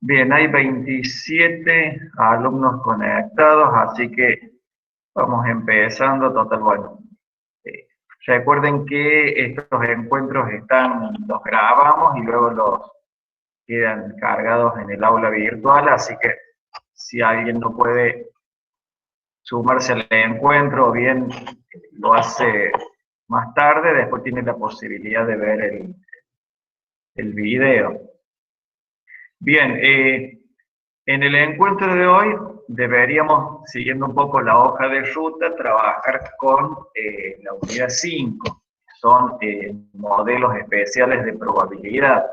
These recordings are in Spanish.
Bien, hay 27 alumnos conectados, así que vamos empezando. Total, bueno, eh, recuerden que estos encuentros los grabamos y luego los quedan cargados en el aula virtual, así que si alguien no puede sumarse al encuentro o bien lo hace más tarde, después tiene la posibilidad de ver el video. Bien, en el encuentro de hoy deberíamos, siguiendo un poco la hoja de ruta, trabajar con la unidad 5, que son modelos especiales de probabilidad.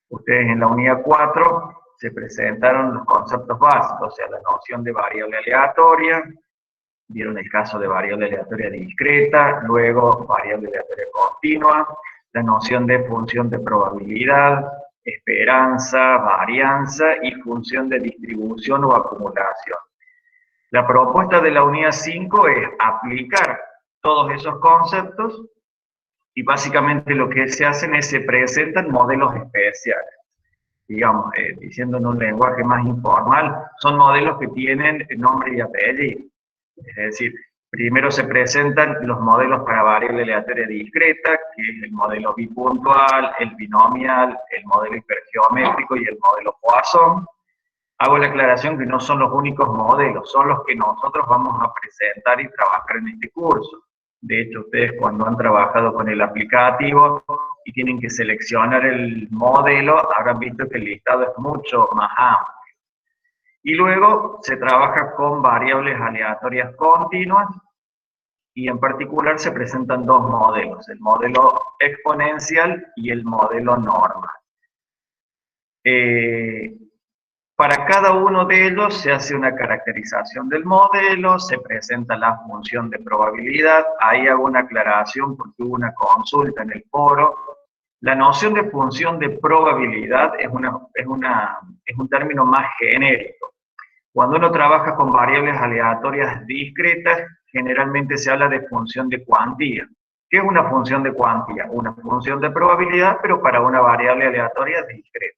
Ustedes en la unidad 4 se presentaron los conceptos básicos, o sea, la noción de variable aleatoria, vieron el caso de variable aleatoria discreta, luego variable aleatoria continua, la noción de función de probabilidad, esperanza, varianza y función de distribución o acumulación. La propuesta de la unidad 5 es aplicar todos esos conceptos y básicamente lo que se hacen es se presentan modelos especiales. Digamos, diciendo en un lenguaje más informal, son modelos que tienen nombre y apellido. Es decir, primero se presentan los modelos para variable aleatoria discreta, que es el modelo bipuntual, el binomial, el modelo hipergeométrico y el modelo Poisson. Hago la aclaración que no son los únicos modelos, son los que nosotros vamos a presentar y trabajar en este curso. De hecho, ustedes cuando han trabajado con el aplicativo y tienen que seleccionar el modelo, habrán visto que el listado es mucho más amplio. Y luego se trabaja con variables aleatorias continuas y en particular se presentan dos modelos, el modelo exponencial y el modelo normal. Eh, Para cada uno de ellos se hace una caracterización del modelo, se presenta la función de probabilidad. Ahí hago una aclaración porque hubo una consulta en el foro. La noción de función de probabilidad es un término más genérico. Cuando uno trabaja con variables aleatorias discretas, generalmente se habla de función de cuantía. ¿Qué es una función de cuantía? Una función de probabilidad, pero para una variable aleatoria discreta.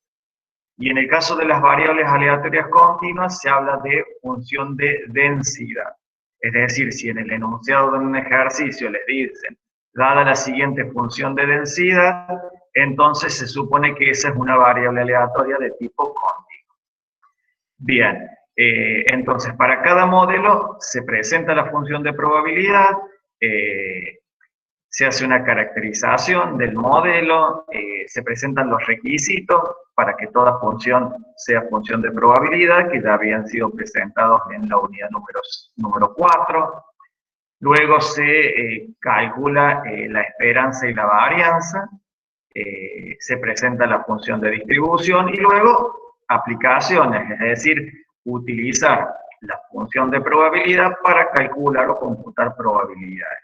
Y en el caso de las variables aleatorias continuas se habla de función de densidad. Es decir, si en el enunciado de un ejercicio les dicen, dada la siguiente función de densidad, entonces se supone que esa es una variable aleatoria de tipo continuo. Bien, entonces para cada modelo se presenta la función de probabilidad, se hace una caracterización del modelo, se presentan los requisitos para que toda función sea función de probabilidad, que ya habían sido presentados en la unidad número 4. Luego se calcula la esperanza y la varianza, se presenta la función de distribución y luego aplicaciones, es decir, utilizar la función de probabilidad para calcular o computar probabilidades.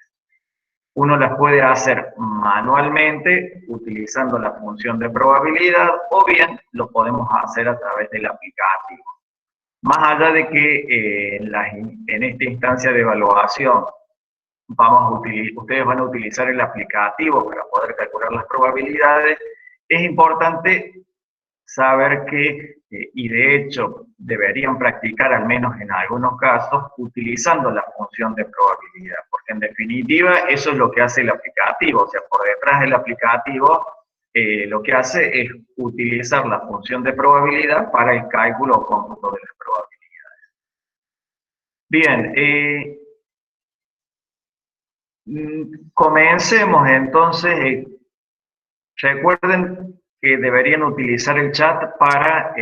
Uno las puede hacer manualmente utilizando la función de probabilidad o bien lo podemos hacer a través del aplicativo. Más allá de que en esta instancia de evaluación ustedes van a utilizar el aplicativo para poder calcular las probabilidades, es importante saber que, y de hecho deberían practicar al menos en algunos casos, utilizando la función de probabilidad, porque en definitiva eso es lo que hace el aplicativo, o sea, por detrás del aplicativo lo que hace es utilizar la función de probabilidad para el cálculo o cómputo de las probabilidades. Bien, comencemos entonces. Recuerden que deberían utilizar el chat para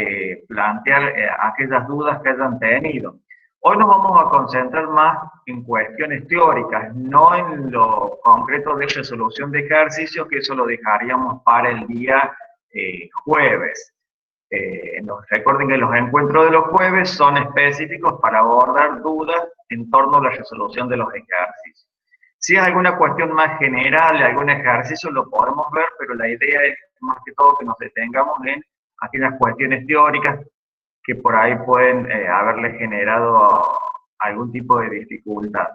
plantear aquellas dudas que hayan tenido. Hoy nos vamos a concentrar más en cuestiones teóricas, no en lo concreto de resolución de ejercicios, que eso lo dejaríamos para el día jueves. Recuerden que los encuentros de los jueves son específicos para abordar dudas en torno a la resolución de los ejercicios. Si es alguna cuestión más general, algún ejercicio, lo podemos ver, pero la idea es más que todo que nos detengamos en aquellas cuestiones teóricas que por ahí pueden haberle generado algún tipo de dificultad.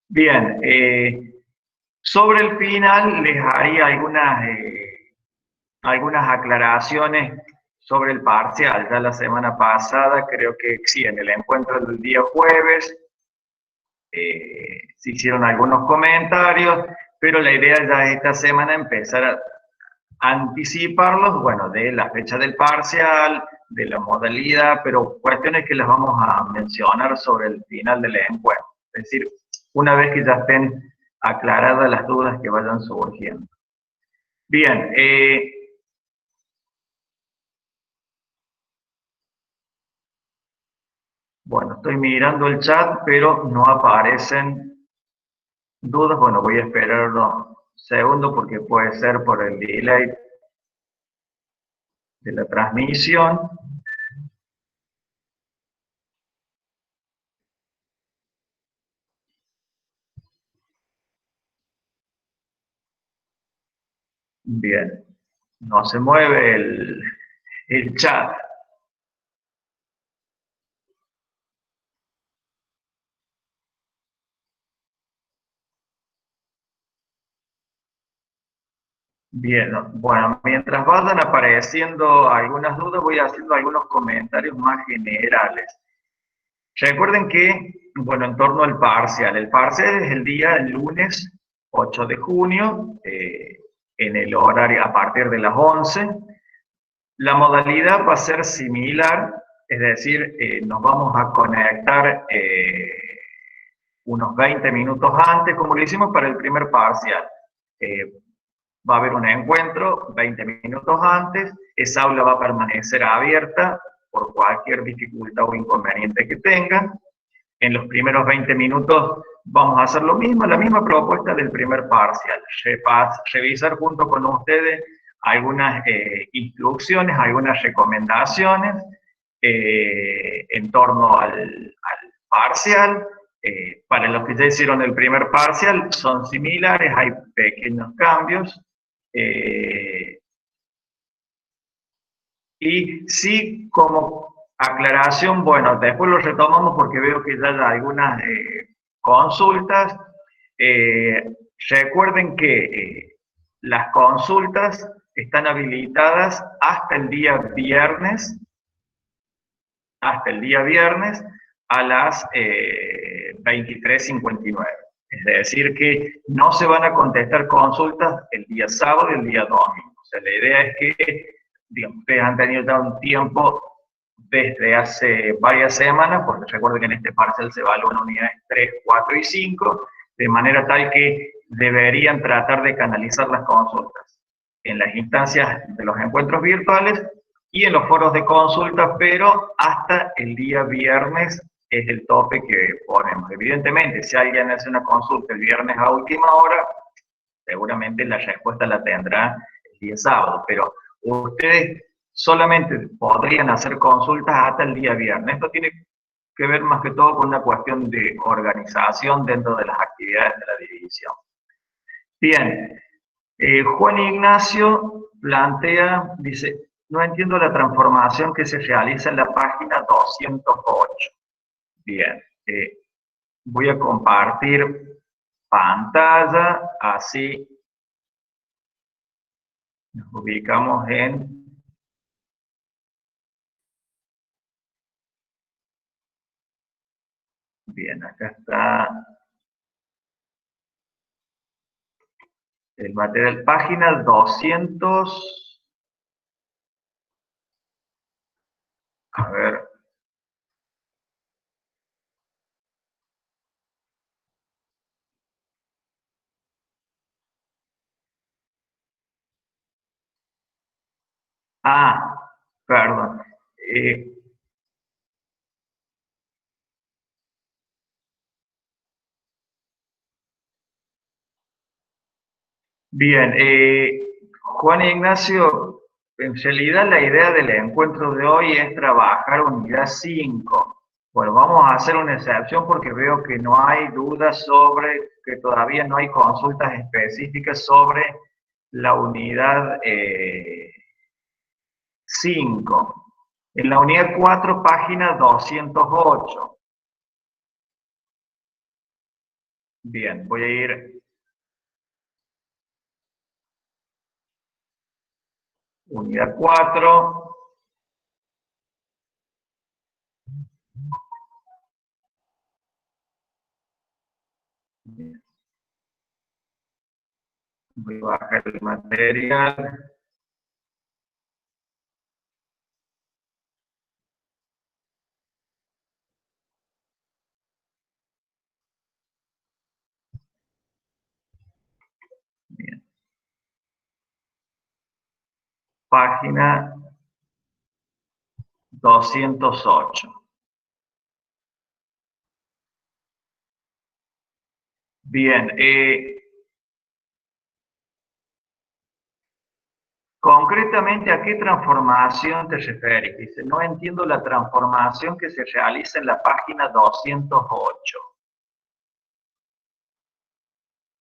Bien, sobre el final les haría algunas aclaraciones sobre el parcial. Ya la semana pasada, creo que sí, en el encuentro del día jueves, se hicieron algunos comentarios, pero la idea ya es esta semana empezar a anticiparlos, bueno, de la fecha del parcial, de la modalidad, pero cuestiones que las vamos a mencionar sobre el final del encuentro. Es decir, una vez que ya estén aclaradas las dudas que vayan surgiendo. Bien, bueno, estoy mirando el chat, pero no aparecen dudas. Bueno, voy a esperar unos segundos porque puede ser por el delay de la transmisión. Bien, no se mueve el chat. Bien, bueno, mientras vayan apareciendo algunas dudas, voy haciendo algunos comentarios más generales. Recuerden que, bueno, en torno al parcial, el parcial es el día lunes 8 de junio, en el horario a partir de las 11. La modalidad va a ser similar, es decir, nos vamos a conectar unos 20 minutos antes, como lo hicimos para el primer parcial. Va a haber un encuentro 20 minutos antes, esa aula va a permanecer abierta por cualquier dificultad o inconveniente que tengan. En los primeros 20 minutos vamos a hacer lo mismo, la misma propuesta del primer parcial, revisar junto con ustedes algunas instrucciones, algunas recomendaciones en torno al parcial. Para los que ya hicieron el primer parcial son similares, hay pequeños cambios. Y sí, como aclaración, bueno, después lo retomamos porque veo que ya hay algunas consultas. Eh, Recuerden que las consultas están habilitadas hasta el día viernes a las 23:59. Es decir, que no se van a contestar consultas el día sábado y el día domingo. O sea, la idea es que, digamos, ustedes han tenido ya un tiempo desde hace varias semanas, porque recuerden que en este parcial se evalúan unidades 3, 4 y 5, de manera tal que deberían tratar de canalizar las consultas en las instancias de los encuentros virtuales y en los foros de consulta, pero hasta el día viernes es el tope que ponemos. Evidentemente, si alguien hace una consulta el viernes a última hora, seguramente la respuesta la tendrá el día sábado, pero ustedes solamente podrían hacer consultas hasta el día viernes. Esto tiene que ver más que todo con una cuestión de organización dentro de las actividades de la división. Bien, Juan Ignacio plantea, dice, no entiendo la transformación que se realiza en la página 208. Bien, voy a compartir pantalla, así nos ubicamos en... Bien, acá está el material, página 200, a ver, perdón. Eh, Bien, Juan Ignacio, en realidad la idea del encuentro de hoy es trabajar unidad 5. Bueno, vamos a hacer una excepción porque veo que no hay dudas sobre, que todavía no hay consultas específicas sobre la unidad 5. En la unidad 4, página 208. Bien, voy a ir unidad 4. Bien. Voy a bajar el material. Bien. Página 208. Bien, concretamente, ¿a qué transformación te refieres? Dice, no entiendo la transformación que se realiza en la página 208.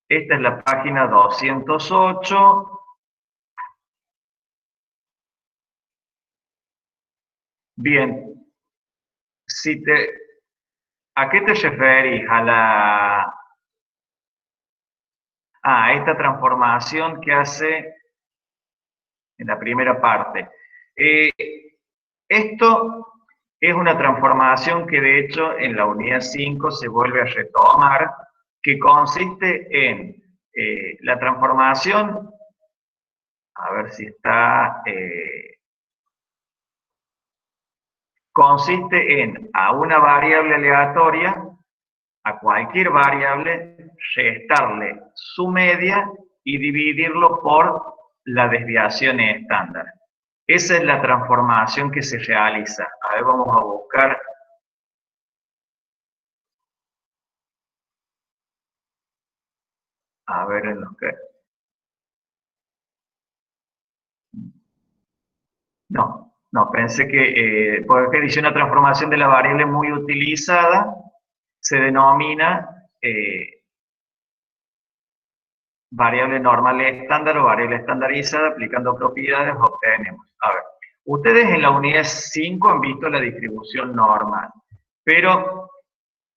Esta es la página 208. Bien, si te, ¿a qué te referís? A esta transformación que hace en la primera parte. Eh, Esto es una transformación que de hecho en la unidad 5 se vuelve a retomar, que consiste en la transformación, a ver si está, consiste en a una variable aleatoria, a cualquier variable, restarle su media y dividirlo por la desviación estándar. Esa es la transformación que se realiza. A ver, vamos a buscar. A ver en los que. No, pensé que, porque dice una transformación de la variable muy utilizada, se denomina variable normal estándar o variable estandarizada, aplicando propiedades obtenemos. A ver, ustedes en la unidad 5 han visto la distribución normal, pero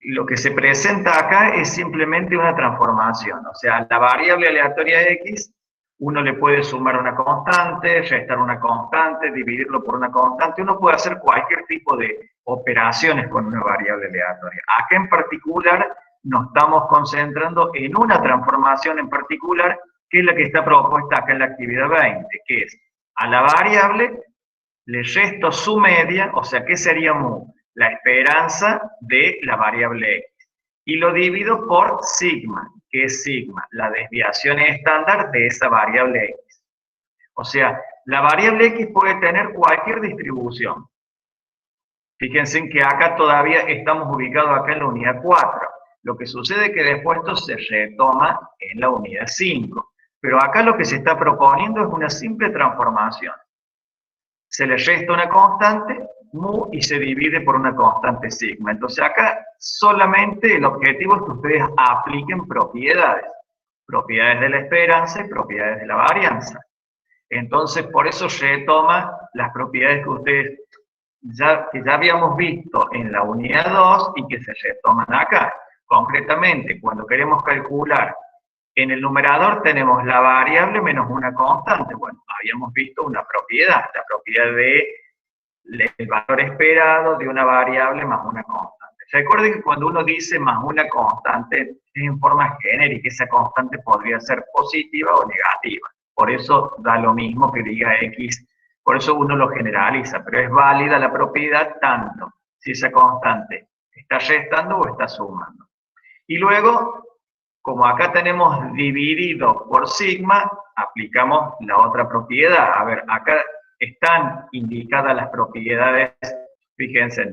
lo que se presenta acá es simplemente una transformación, o sea, la variable aleatoria x, uno le puede sumar una constante, restar una constante, dividirlo por una constante, uno puede hacer cualquier tipo de operaciones con una variable aleatoria. Acá en particular nos estamos concentrando en una transformación en particular, que es la que está propuesta acá en la actividad 20, que es a la variable le resto su media, o sea, ¿qué sería mu? La esperanza de la variable x. Y lo divido por sigma, que es sigma, la desviación estándar de esa variable x. O sea, la variable x puede tener cualquier distribución. Fíjense en que acá todavía estamos ubicados acá en la unidad 4. Lo que sucede es que después esto se retoma en la unidad 5. Pero acá lo que se está proponiendo es una simple transformación. Se le resta una constante, mu, y se divide por una constante sigma. Entonces acá solamente el objetivo es que ustedes apliquen propiedades. Propiedades de la esperanza y propiedades de la varianza. Entonces por eso retoma las propiedades que ustedes que ya habíamos visto en la unidad 2 y que se retoman acá. Concretamente, cuando queremos calcular en el numerador tenemos la variable menos una constante. Bueno, habíamos visto una propiedad, la propiedad del valor esperado de una variable más una constante. Recuerden que cuando uno dice más una constante es en forma genérica, esa constante podría ser positiva o negativa. Por eso da lo mismo que diga x, por eso uno lo generaliza, pero es válida la propiedad tanto si esa constante está restando o está sumando. Y luego, como acá tenemos dividido por sigma, aplicamos la otra propiedad. A ver, acá están indicadas las propiedades, fíjense,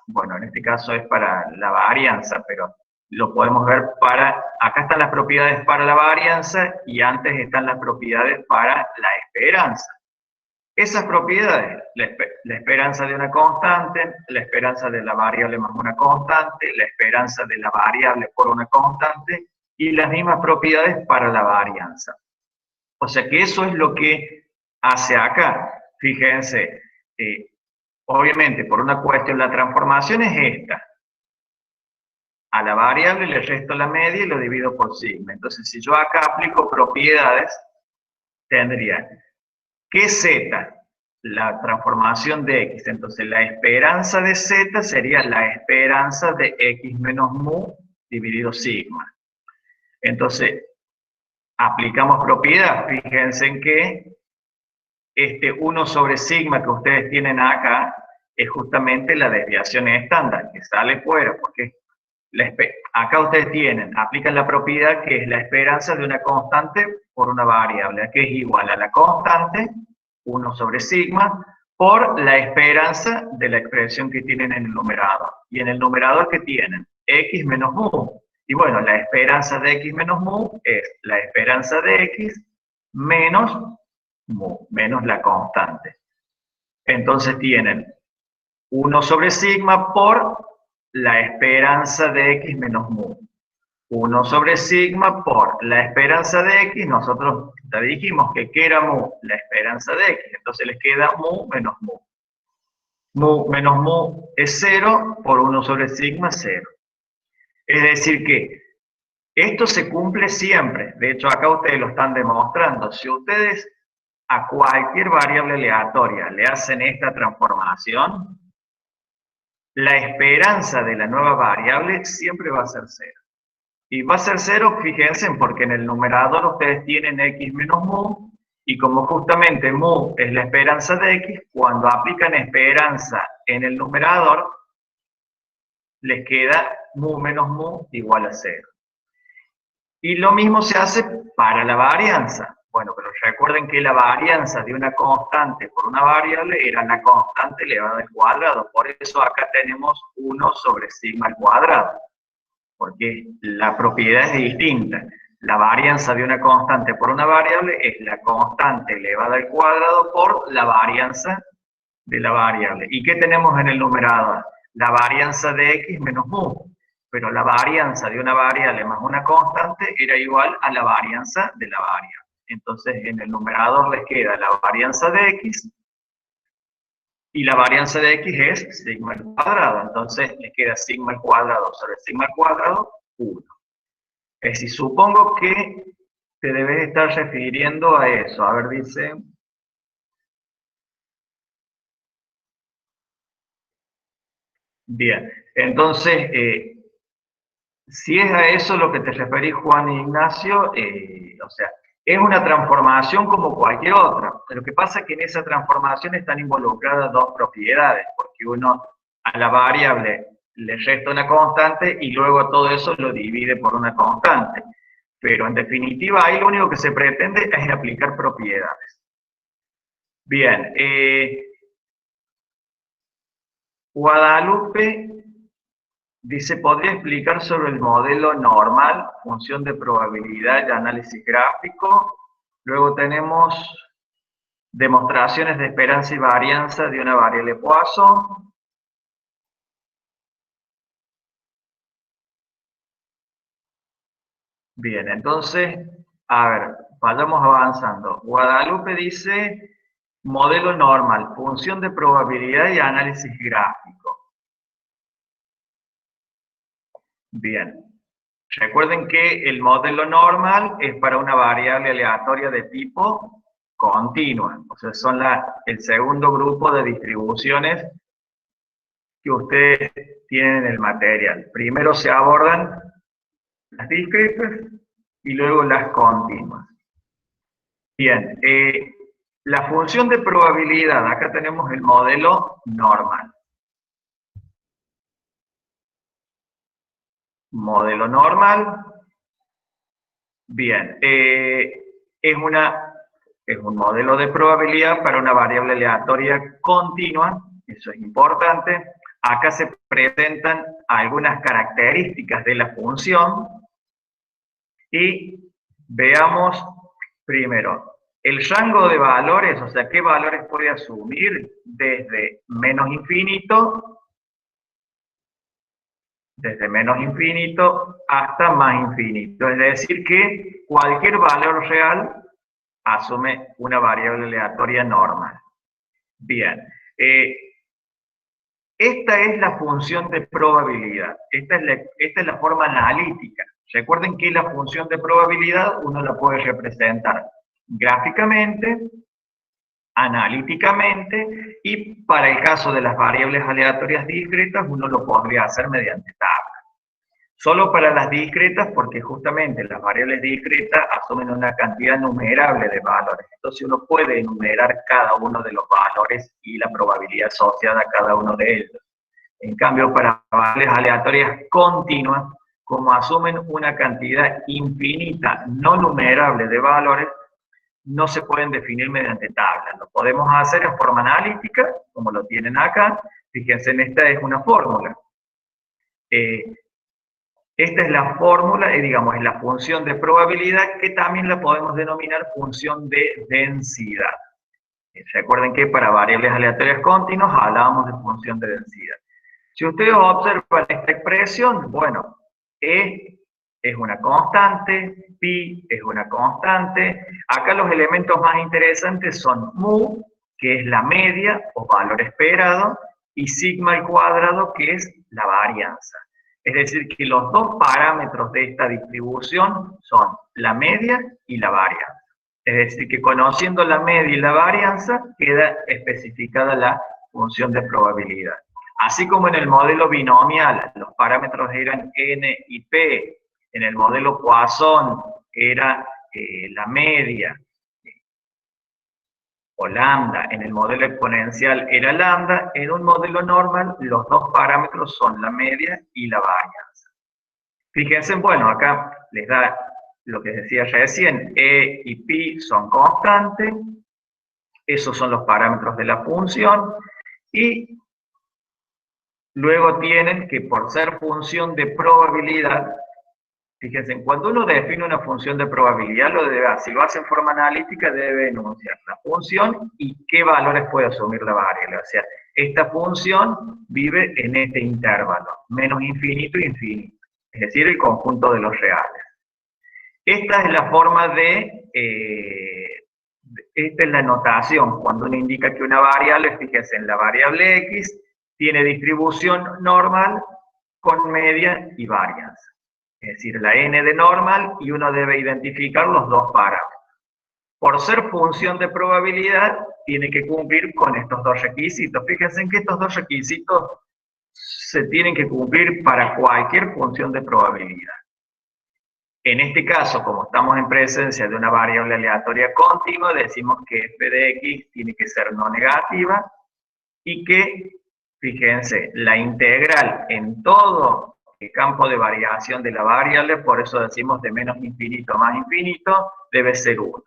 bueno, en este caso es para la varianza, pero lo podemos ver acá están las propiedades para la varianza y antes están las propiedades para la esperanza. Esas propiedades, la esperanza de una constante, la esperanza de la variable más una constante, la esperanza de la variable por una constante y las mismas propiedades para la varianza. O sea que eso es lo que hace acá. Fíjense, obviamente por una cuestión la transformación es esta. A la variable le resto la media y lo divido por sigma. Entonces si yo acá aplico propiedades, tendría que z, la transformación de x. Entonces la esperanza de z sería la esperanza de x menos mu dividido sigma. Entonces, aplicamos propiedad. Fíjense en que este 1 sobre sigma que ustedes tienen acá es justamente la desviación estándar, que sale fuera, porque acá ustedes aplican la propiedad que es la esperanza de una constante por una variable, que es igual a la constante, 1 sobre sigma, por la esperanza de la expresión que tienen en el numerador. Y en el numerador, ¿qué tienen? X menos mu. Y bueno, la esperanza de X menos mu es la esperanza de X menos mu, menos la constante. Entonces tienen 1 sobre sigma por la esperanza de X menos mu. 1 sobre sigma por la esperanza de X, nosotros ya dijimos que ¿qué era mu? La esperanza de X, entonces les queda mu menos mu. Mu menos mu es 0, por 1 sobre sigma, 0. Es decir que esto se cumple siempre. De hecho, acá ustedes lo están demostrando. Si ustedes a cualquier variable aleatoria le hacen esta transformación, la esperanza de la nueva variable siempre va a ser 0. Y va a ser 0, fíjense, porque en el numerador ustedes tienen X menos mu, y como justamente mu es la esperanza de X, cuando aplican esperanza en el numerador, les queda mu menos mu igual a 0. Y lo mismo se hace para la varianza. Bueno, pero recuerden que la varianza de una constante por una variable era la constante elevada al cuadrado. Por eso acá tenemos 1 sobre sigma al cuadrado. Porque la propiedad es distinta. La varianza de una constante por una variable es la constante elevada al cuadrado por la varianza de la variable. ¿Y qué tenemos en el numerador? La varianza de X menos mu. Pero la varianza de una variable más una constante era igual a la varianza de la variable. Entonces en el numerador les queda la varianza de X, y la varianza de X es sigma al cuadrado. Entonces les queda sigma al cuadrado sobre sigma al cuadrado, 1. Es decir, supongo que te debes estar refiriendo a eso. A ver, dice... Bien, entonces, si es a eso lo que te referís, Juan Ignacio, o sea, es una transformación como cualquier otra. Lo que pasa es que en esa transformación están involucradas dos propiedades, porque uno a la variable le resta una constante y luego todo eso lo divide por una constante. Pero en definitiva, ahí lo único que se pretende es aplicar propiedades. Bien, Guadalupe dice, ¿podría explicar sobre el modelo normal, función de probabilidad y análisis gráfico? Luego tenemos demostraciones de esperanza y varianza de una variable Poisson. Bien, entonces, a ver, vayamos avanzando. Guadalupe dice, modelo normal, función de probabilidad y análisis gráfico. Bien. Recuerden que el modelo normal es para una variable aleatoria de tipo continua. O sea, son el segundo grupo de distribuciones que ustedes tienen en el material. Primero se abordan las discretas y luego las continuas. Bien, la función de probabilidad, acá tenemos el modelo normal. Modelo normal. Bien, es un modelo de probabilidad para una variable aleatoria continua, eso es importante. Acá se presentan algunas características de la función y veamos primero el rango de valores, o sea, qué valores puede asumir desde menos infinito hasta más infinito. Es decir, que cualquier valor real asume una variable aleatoria normal. Bien, esta es la función de probabilidad. Esta es la forma analítica. Recuerden que la función de probabilidad uno la puede representar gráficamente, analíticamente, y para el caso de las variables aleatorias discretas uno lo podría hacer mediante tabla. Solo para las discretas, porque justamente las variables discretas asumen una cantidad numerable de valores. Entonces uno puede enumerar cada uno de los valores y la probabilidad asociada a cada uno de ellos. En cambio, para variables aleatorias continuas, como asumen una cantidad infinita, no numerable de valores, no se pueden definir mediante tablas. Lo podemos hacer en forma analítica, como lo tienen acá. Fíjense, en esta es una fórmula. Esta es la fórmula, digamos, es la función de probabilidad, que también la podemos denominar función de densidad. Recuerden que para variables aleatorias continuas hablábamos de función de densidad. Si ustedes observan esta expresión, bueno, E es una constante, pi es una constante. Acá los elementos más interesantes son mu, que es la media o valor esperado, y sigma al cuadrado, que es la varianza. Es decir, que los dos parámetros de esta distribución son la media y la varianza. Es decir, que conociendo la media y la varianza, queda especificada la función de probabilidad. Así como en el modelo binomial los parámetros eran n y p, en el modelo Poisson era la media o lambda, en el modelo exponencial era lambda, en un modelo normal los dos parámetros son la media y la varianza. Fíjense, bueno, acá les da lo que decía recién, e y pi son constantes, esos son los parámetros de la función, y luego tienen que, por ser función de probabilidad, fíjense, cuando uno define una función de probabilidad, si lo hace en forma analítica, debe enunciar la función y qué valores puede asumir la variable. O sea, esta función vive en este intervalo, menos infinito e infinito, es decir, el conjunto de los reales. Esta es la forma esta es la notación, cuando uno indica que una variable, fíjense, en la variable x, tiene distribución normal con media y varianza. Es decir, la n de normal, y uno debe identificar los dos parámetros. Por ser función de probabilidad, tiene que cumplir con estos dos requisitos. Fíjense en que estos dos requisitos se tienen que cumplir para cualquier función de probabilidad. En este caso, como estamos en presencia de una variable aleatoria continua, decimos que f de x tiene que ser no negativa y que, fíjense, la integral en todo el campo de variación de la variable, por eso decimos de menos infinito a más infinito, debe ser 1.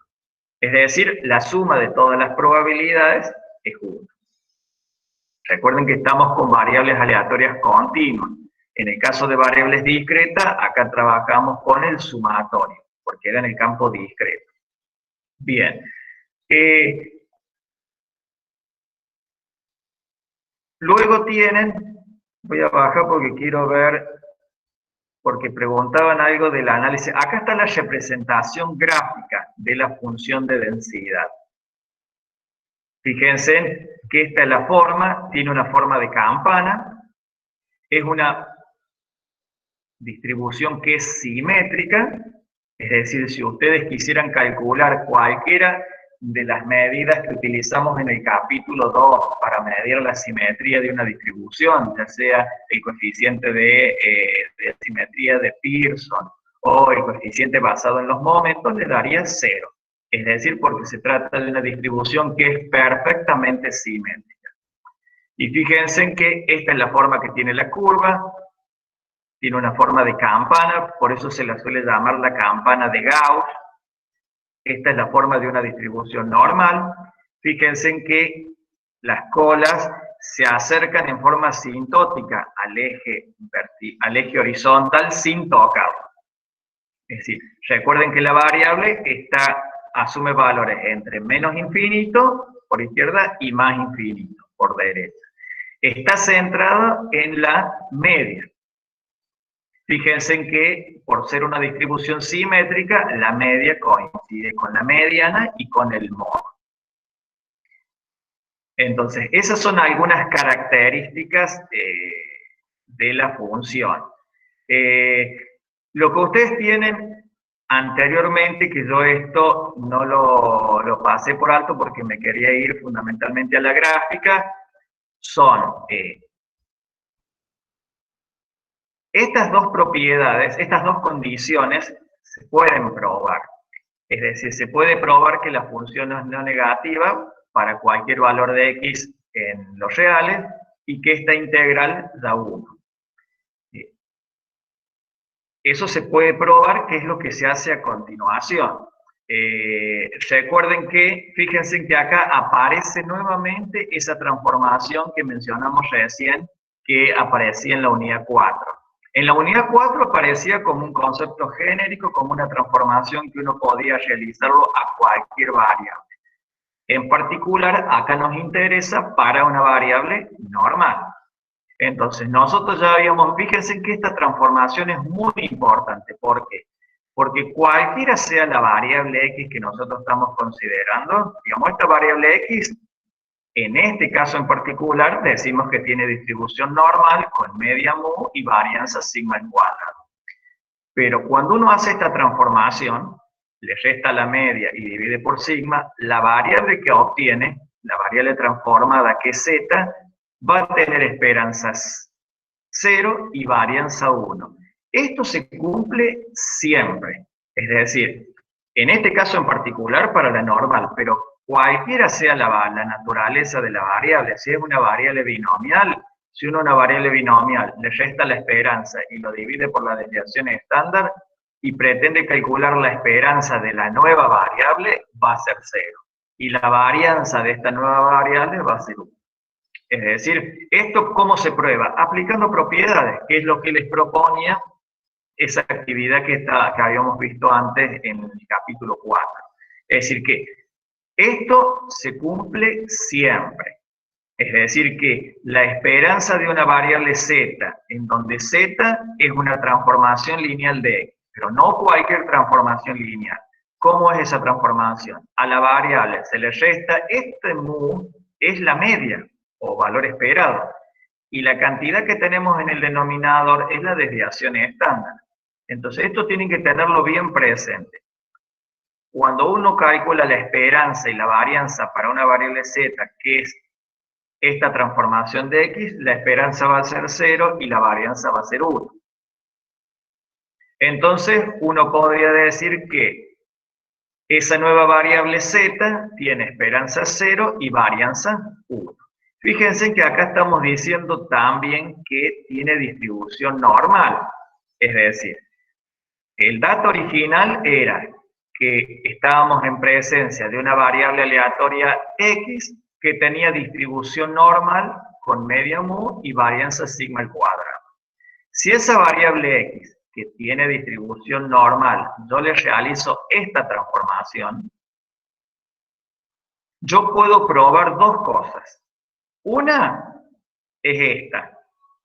Es decir, la suma de todas las probabilidades es 1. Recuerden que estamos con variables aleatorias continuas. En el caso de variables discretas, acá trabajamos con el sumatorio, porque era en el campo discreto. Bien. Luego tienen, voy a bajar porque quiero ver, porque preguntaban algo del análisis. Acá está la representación gráfica de la función de densidad. Fíjense que esta es la forma, tiene una forma de campana, es una distribución que es simétrica, es decir, si ustedes quisieran calcular cualquiera de las medidas que utilizamos en el capítulo 2 para medir la simetría de una distribución, ya sea el coeficiente de simetría de Pearson o el coeficiente basado en los momentos, le daría 0. Es decir, porque se trata de una distribución que es perfectamente simétrica. Y fíjense en que esta es la forma que tiene la curva, tiene una forma de campana, por eso se la suele llamar la campana de Gauss. Esta es la forma de una distribución normal. Fíjense en que las colas se acercan en forma sintótica al eje horizontal sin tocar. Es decir, recuerden que la variable asume valores entre menos infinito por izquierda y más infinito por derecha. Está centrada en la media. Fíjense en que, por ser una distribución simétrica, la media coincide con la mediana y con el modo. Entonces, esas son algunas características de la función. Lo que ustedes tienen anteriormente, que yo esto no lo pasé por alto porque me quería ir fundamentalmente a la gráfica, son Estas dos propiedades, estas dos condiciones se pueden probar. Es decir, se puede probar que la función no es no negativa para cualquier valor de x en los reales y que esta integral da 1. Eso se puede probar, que es lo que se hace a continuación. Recuerden que, fíjense que acá aparece nuevamente esa transformación que mencionamos recién, que aparecía en la unidad 4. En la unidad 4 aparecía como un concepto genérico, como una transformación que uno podía realizarlo a cualquier variable. En particular, acá nos interesa para una variable normal. Entonces, nosotros ya habíamos, fíjense que esta transformación es muy importante. ¿Por qué? Porque cualquiera sea la variable x que nosotros estamos considerando, digamos, esta variable x, en este caso en particular, decimos que tiene distribución normal con media mu y varianza sigma al cuadrado. Pero cuando uno hace esta transformación, le resta la media y divide por sigma, la variable que obtiene, la variable transformada que es z, va a tener esperanzas 0 y varianza 1. Esto se cumple siempre. Es decir, en este caso en particular para la normal, pero cualquiera sea la naturaleza de la variable, si es una variable binomial, si uno a una variable binomial le resta la esperanza y lo divide por la desviación estándar y pretende calcular la esperanza de la nueva variable, va a ser 0. Y la varianza de esta nueva variable va a ser 1. Es decir, ¿esto cómo se prueba? Aplicando propiedades, que es lo que les proponía esa actividad que habíamos visto antes en el capítulo 4. Es decir, que esto se cumple siempre. Es decir, que la esperanza de una variable z, en donde z es una transformación lineal de x, pero no cualquier transformación lineal. ¿Cómo es esa transformación? A la variable se le resta, este mu es la media, o valor esperado, y la cantidad que tenemos en el denominador es la desviación estándar. Entonces, esto tienen que tenerlo bien presente. Cuando uno calcula la esperanza y la varianza para una variable z, que es esta transformación de x, la esperanza va a ser 0 y la varianza va a ser 1. Entonces, uno podría decir que esa nueva variable z tiene esperanza 0 y varianza 1. Fíjense que acá estamos diciendo también que tiene distribución normal. Es decir, el dato original era que estábamos en presencia de una variable aleatoria x que tenía distribución normal con media mu y varianza sigma al cuadrado. Si esa variable x que tiene distribución normal, yo le realizo esta transformación, yo puedo probar dos cosas. Una es esta,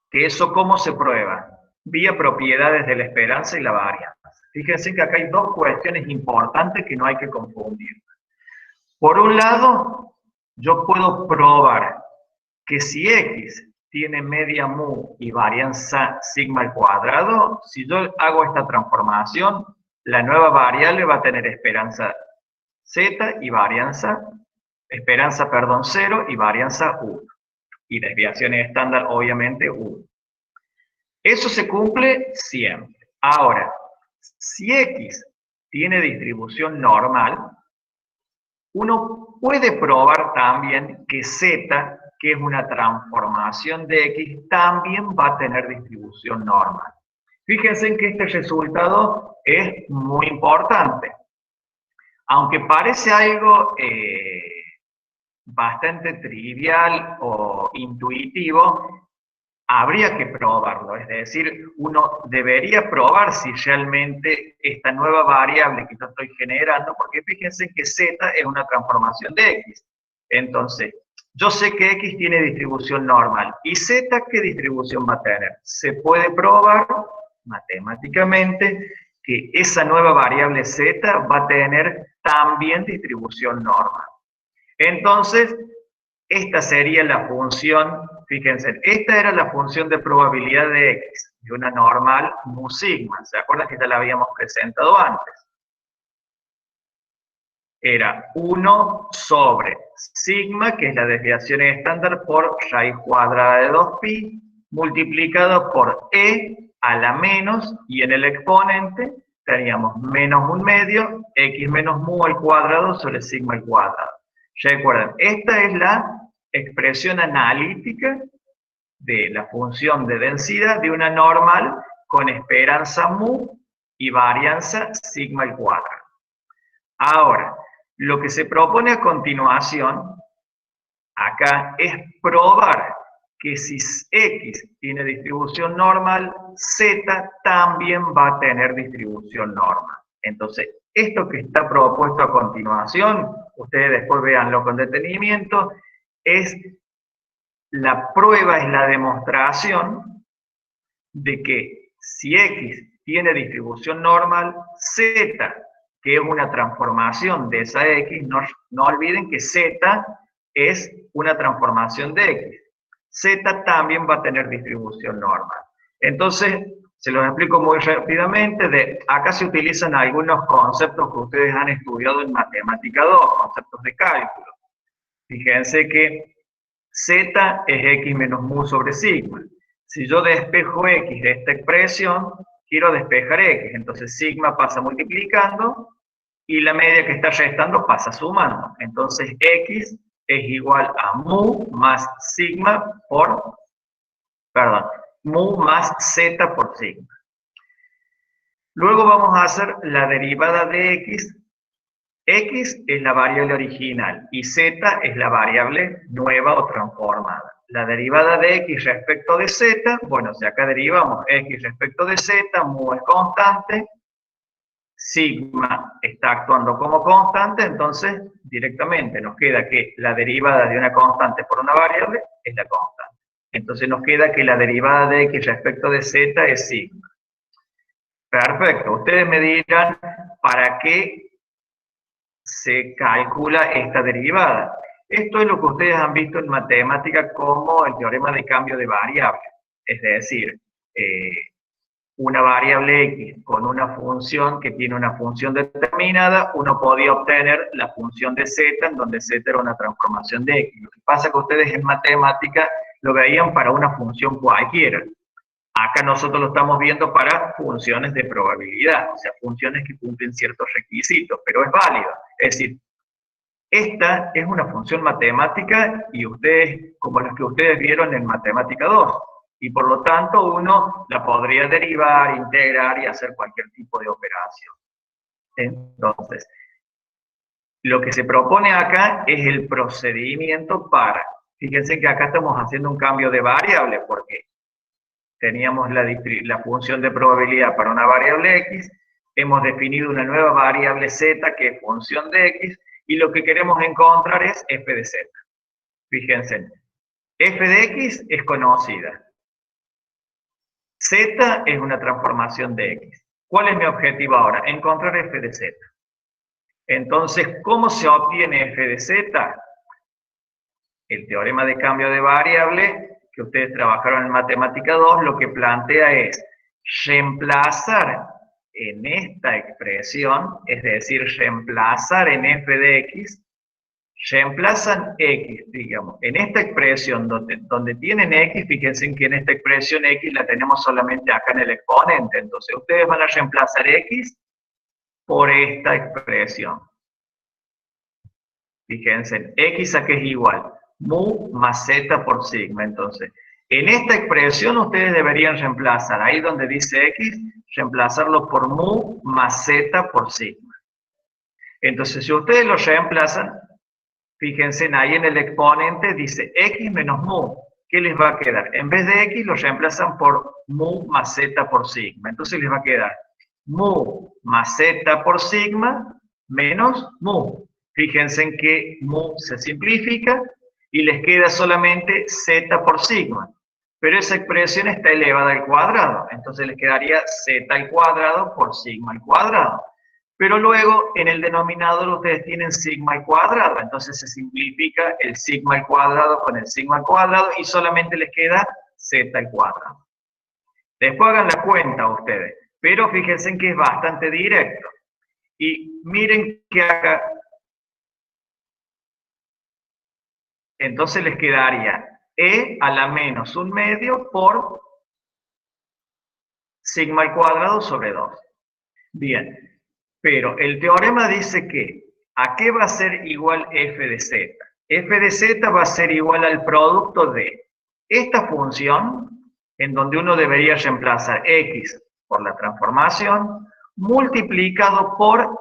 que eso cómo se prueba, vía propiedades de la esperanza y la varianza. Fíjense que acá hay dos cuestiones importantes que no hay que confundir. Por un lado, yo puedo probar que si x tiene media mu y varianza sigma al cuadrado, si yo hago esta transformación, la nueva variable va a tener esperanza z y varianza, esperanza, perdón, 0 y varianza 1. Y desviación estándar, obviamente, 1. Eso se cumple siempre. Ahora, si x tiene distribución normal, uno puede probar también que z, que es una transformación de x, también va a tener distribución normal. Fíjense en que este resultado es muy importante. Aunque parece algo bastante trivial o intuitivo, habría que probarlo. Es decir, uno debería probar si realmente esta nueva variable que yo estoy generando, porque fíjense que z es una transformación de x. Entonces, yo sé que x tiene distribución normal. ¿Y z qué distribución va a tener? Se puede probar matemáticamente que esa nueva variable z va a tener también distribución normal. Entonces, esta sería la función, fíjense, esta era la función de probabilidad de x, de una normal mu sigma. ¿Se acuerdan que ya la habíamos presentado antes? Era 1 sobre sigma, que es la desviación estándar, por raíz cuadrada de 2pi, multiplicado por e a la menos, y en el exponente teníamos menos un medio, x menos mu al cuadrado sobre sigma al cuadrado. Recuerden, esta es la expresión analítica de la función de densidad de una normal con esperanza mu y varianza sigma al cuadrado. Ahora, lo que se propone a continuación acá es probar que si x tiene distribución normal, z también va a tener distribución normal. Entonces, esto que está propuesto a continuación, ustedes después véanlo con detenimiento, es la prueba, es la demostración de que si x tiene distribución normal, z, que es una transformación de esa x, no olviden que z es una transformación de x. Z también va a tener distribución normal. Entonces, se los explico muy rápidamente. Acá se utilizan algunos conceptos que ustedes han estudiado en Matemática 2, conceptos de cálculo. Fíjense que z es x menos mu sobre sigma. Si yo despejo x de esta expresión, quiero despejar x. Entonces sigma pasa multiplicando y la media que está restando pasa sumando. Entonces x es igual a mu más sigma por, perdón, mu más z por sigma. Luego vamos a hacer la derivada de x. X es la variable original y z es la variable nueva o transformada. La derivada de x respecto de z, bueno, si acá derivamos x respecto de z, mu es constante, sigma está actuando como constante, entonces directamente nos queda que la derivada de una constante por una variable es la constante. Entonces nos queda que la derivada de x respecto de z es sigma. Perfecto, ustedes me dirán para qué se calcula esta derivada. Esto es lo que ustedes han visto en matemática como el teorema de cambio de variable. Es decir, una variable x con una función que tiene una función determinada, uno podía obtener la función de z, en donde z era una transformación de x. Lo que pasa es que ustedes en matemática lo veían para una función cualquiera. Acá nosotros lo estamos viendo para funciones de probabilidad, o sea, funciones que cumplen ciertos requisitos, pero es válido. Es decir, esta es una función matemática y ustedes, como las que ustedes vieron en Matemática 2, y por lo tanto uno la podría derivar, integrar y hacer cualquier tipo de operación. Entonces, lo que se propone acá es el procedimiento para, fíjense que acá estamos haciendo un cambio de variable, porque teníamos la función de probabilidad para una variable x, hemos definido una nueva variable z que es función de x, y lo que queremos encontrar es f de z. Fíjense, f de x es conocida. Z es una transformación de x. ¿Cuál es mi objetivo ahora? Encontrar f de z. Entonces, ¿cómo se obtiene f de z? El teorema de cambio de variable que ustedes trabajaron en Matemática 2, lo que plantea es reemplazar en esta expresión, es decir, reemplazar en f de x, reemplazan x, digamos, en esta expresión donde tienen x, fíjense que en esta expresión x la tenemos solamente acá en el exponente, entonces ustedes van a reemplazar x por esta expresión. Fíjense, x a que es igual, mu más z por sigma. Entonces, en esta expresión ustedes deberían reemplazar, ahí donde dice x, reemplazarlo por mu más z por sigma. Entonces, si ustedes lo reemplazan, fíjense, ahí en el exponente dice x menos mu. ¿Qué les va a quedar? En vez de x lo reemplazan por mu más z por sigma. Entonces les va a quedar mu más z por sigma menos mu. Fíjense en que mu se simplifica y les queda solamente z por sigma. Pero esa expresión está elevada al cuadrado. Entonces les quedaría z al cuadrado por sigma al cuadrado. Pero luego en el denominador ustedes tienen sigma al cuadrado, entonces se simplifica el sigma al cuadrado con el sigma al cuadrado y solamente les queda z al cuadrado. Después hagan la cuenta ustedes, pero fíjense en que es bastante directo. Y miren que acá, entonces les quedaría e a la menos un medio por sigma al cuadrado sobre 2. Bien, pero el teorema dice que ¿a qué va a ser igual f de z? F de z va a ser igual al producto de esta función, en donde uno debería reemplazar x por la transformación, multiplicado por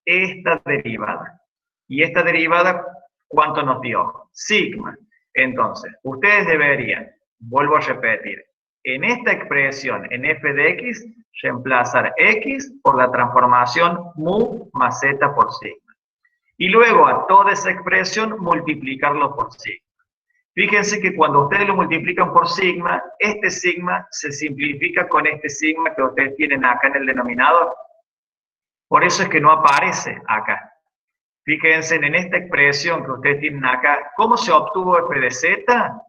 esta derivada. Y esta derivada, ¿cuánto nos dio? Sigma. Entonces, ustedes deberían, vuelvo a repetir, en esta expresión, en f de x, reemplazar x por la transformación mu más z por sigma. Y luego a toda esa expresión multiplicarlo por sigma. Fíjense que cuando ustedes lo multiplican por sigma, este sigma se simplifica con este sigma que ustedes tienen acá en el denominador. Por eso es que no aparece acá. Fíjense en esta expresión que ustedes tienen acá. ¿Cómo se obtuvo f de z?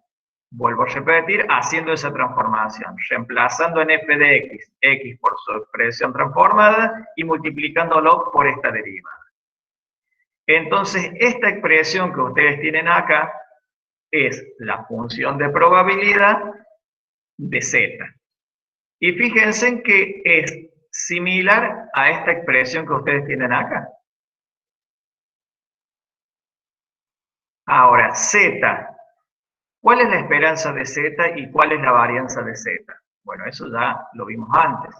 Vuelvo a repetir, haciendo esa transformación, reemplazando en f de x, x por su expresión transformada y multiplicándolo por esta derivada. Entonces, esta expresión que ustedes tienen acá es la función de probabilidad de z. Y fíjense en que es similar a esta expresión que ustedes tienen acá. Ahora, z. ¿Cuál es la esperanza de z y cuál es la varianza de z? Bueno, eso ya lo vimos antes.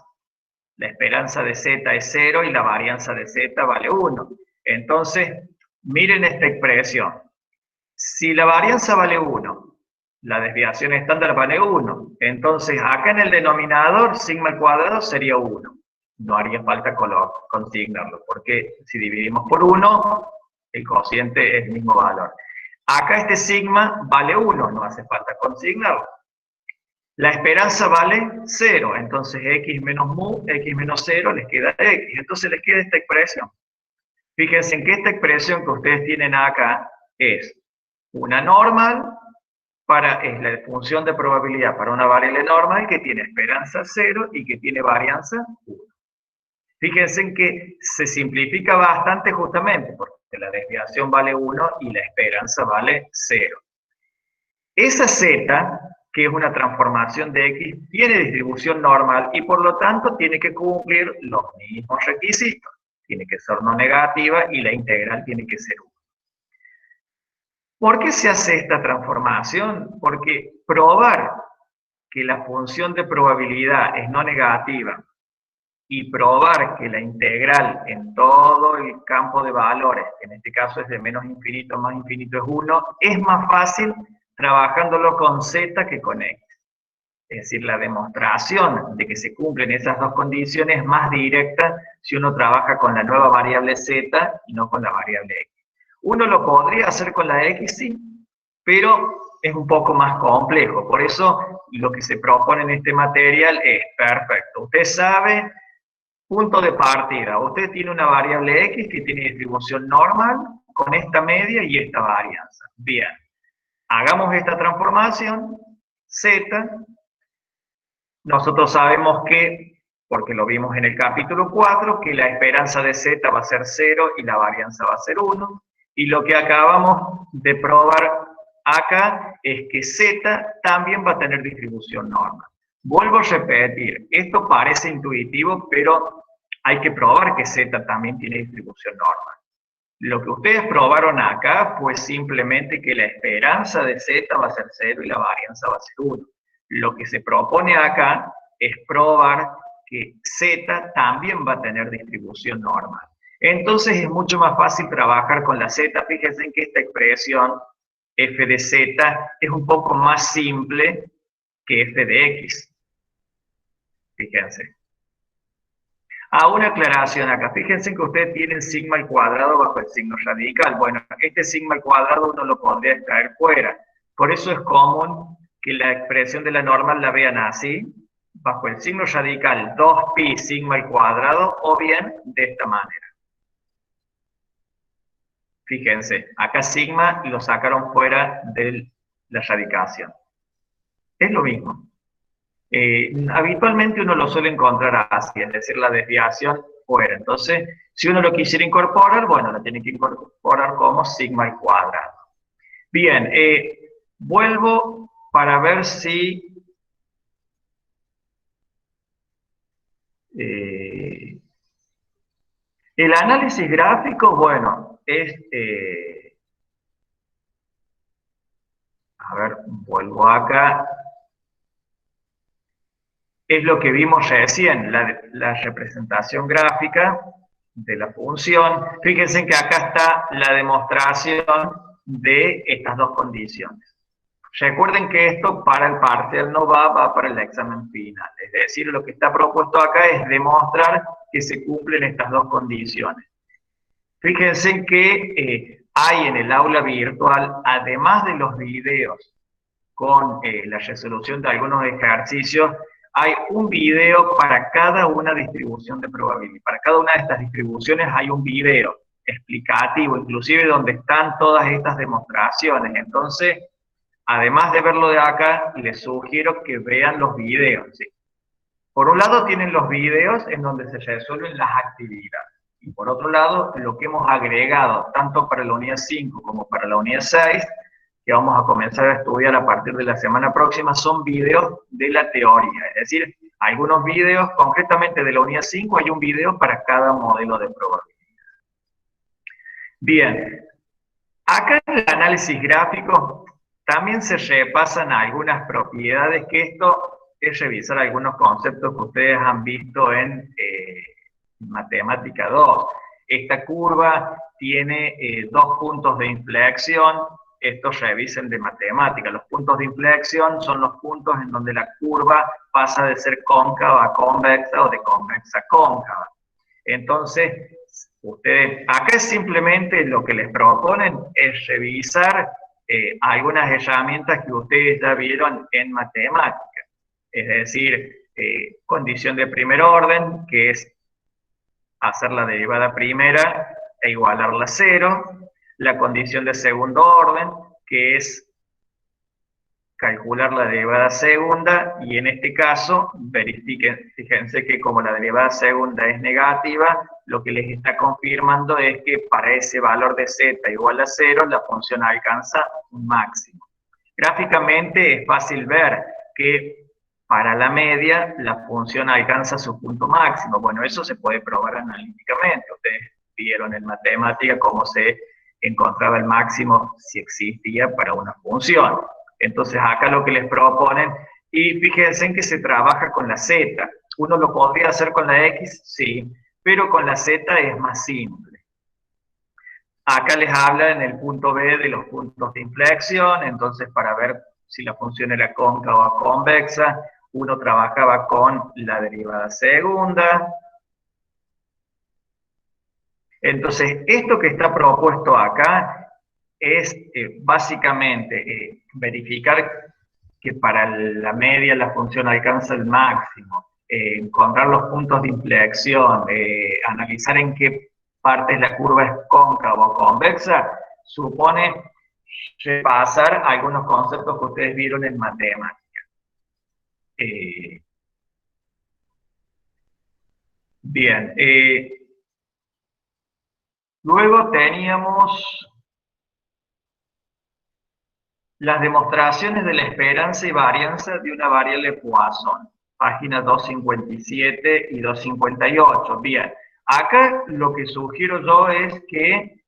La esperanza de z es 0 y la varianza de z vale 1. Entonces, miren esta expresión. Si la varianza vale 1, la desviación estándar vale 1. Entonces, acá en el denominador, sigma al cuadrado sería 1. No haría falta consignarlo, porque si dividimos por 1, el cociente es el mismo valor. Acá este sigma vale 1, no hace falta consignarlo. La esperanza vale 0, entonces x menos mu, x menos 0, les queda x. Entonces les queda esta expresión. Fíjense en que esta expresión que ustedes tienen acá es una normal, es la función de probabilidad para una variable normal que tiene esperanza 0 y que tiene varianza 1. Fíjense en que se simplifica bastante justamente porque la desviación vale 1 y la esperanza vale 0. Esa z, que es una transformación de x, tiene distribución normal y por lo tanto tiene que cumplir los mismos requisitos. Tiene que ser no negativa y la integral tiene que ser 1. ¿Por qué se hace esta transformación? Porque probar que la función de probabilidad es no negativa y probar que la integral en todo el campo de valores, que en este caso es de menos infinito a más infinito es 1, es más fácil trabajándolo con z que con x. Es decir, la demostración de que se cumplen esas dos condiciones es más directa si uno trabaja con la nueva variable z y no con la variable x. Uno lo podría hacer con la x, sí, pero es un poco más complejo. Por eso lo que se propone en este material es, perfecto, usted sabe, punto de partida, usted tiene una variable x que tiene distribución normal con esta media y esta varianza. Bien, hagamos esta transformación, z, nosotros sabemos que, porque lo vimos en el capítulo 4, que la esperanza de z va a ser 0 y la varianza va a ser 1. Y lo que acabamos de probar acá es que z también va a tener distribución normal. Vuelvo a repetir, esto parece intuitivo, pero hay que probar que z también tiene distribución normal. Lo que ustedes probaron acá fue simplemente que la esperanza de z va a ser 0 y la varianza va a ser 1. Lo que se propone acá es probar que z también va a tener distribución normal. Entonces es mucho más fácil trabajar con la z. Fíjense en que esta expresión f de z es un poco más simple que f de x. Fíjense. Una aclaración acá. Fíjense que ustedes tienen sigma al cuadrado bajo el signo radical. Bueno, este sigma al cuadrado uno lo podría extraer fuera. Por eso es común que la expresión de la normal la vean así, bajo el signo radical 2pi sigma al cuadrado, o bien de esta manera. Fíjense, acá sigma lo sacaron fuera de la radicación. Es lo mismo. Habitualmente uno lo suele encontrar así, es decir, la desviación fuera. Entonces, si uno lo quisiera incorporar, bueno, lo tiene que incorporar como sigma al cuadrado. Bien, vuelvo para ver si Eh, el análisis gráfico, bueno, es, a ver, vuelvo acá, es lo que vimos recién, la representación gráfica de la función. Fíjense que acá está la demostración de estas dos condiciones. Recuerden que esto para el parcial no va para el examen final. Es decir, lo que está propuesto acá es demostrar que se cumplen estas dos condiciones. Fíjense que hay en el aula virtual, además de los videos con la resolución de algunos ejercicios, hay un video para cada una distribución de probabilidad. Para cada una de estas distribuciones hay un video explicativo, inclusive donde están todas estas demostraciones. Entonces, además de verlo de acá, les sugiero que vean los videos. ¿Sí? Por un lado tienen los videos en donde se resuelven las actividades. Y por otro lado, lo que hemos agregado, tanto para la unidad 5 como para la unidad 6, que vamos a comenzar a estudiar a partir de la semana próxima, son videos de la teoría. Es decir, algunos videos, concretamente de la unidad 5, hay un video para cada modelo de probabilidad. Bien, acá en el análisis gráfico también se repasan algunas propiedades, que esto es revisar algunos conceptos que ustedes han visto en Matemática 2. Esta curva tiene dos puntos de inflexión. Estos revisen de matemática. Los puntos de inflexión son los puntos en donde la curva pasa de ser cóncava a convexa o de convexa a cóncava. Entonces, ustedes, acá simplemente lo que les proponen es revisar algunas herramientas que ustedes ya vieron en matemáticas. Es decir, condición de primer orden, que es hacer la derivada primera e igualarla a cero. La condición de segundo orden, que es calcular la derivada segunda, y en este caso, fíjense que como la derivada segunda es negativa, lo que les está confirmando es que para ese valor de z igual a 0, la función alcanza un máximo. Gráficamente es fácil ver que para la media la función alcanza su punto máximo. Bueno, eso se puede probar analíticamente. Ustedes vieron en matemática cómo se encontraba el máximo si existía para una función. Entonces acá lo que les proponen, y fíjense en que se trabaja con la z. Uno lo podría hacer con la x, sí, pero con la z es más simple. Acá les habla en el punto B de los puntos de inflexión. Entonces para ver si la función era cóncava o convexa, uno trabajaba con la derivada segunda. Entonces, esto que está propuesto acá es básicamente verificar que para la media la función alcanza el máximo, encontrar los puntos de inflexión, analizar en qué partes la curva es cóncava o convexa, supone repasar algunos conceptos que ustedes vieron en matemática. Bien, luego teníamos las demostraciones de la esperanza y varianza de una variable Poisson, páginas 257 y 258. Bien, acá lo que sugiero yo es que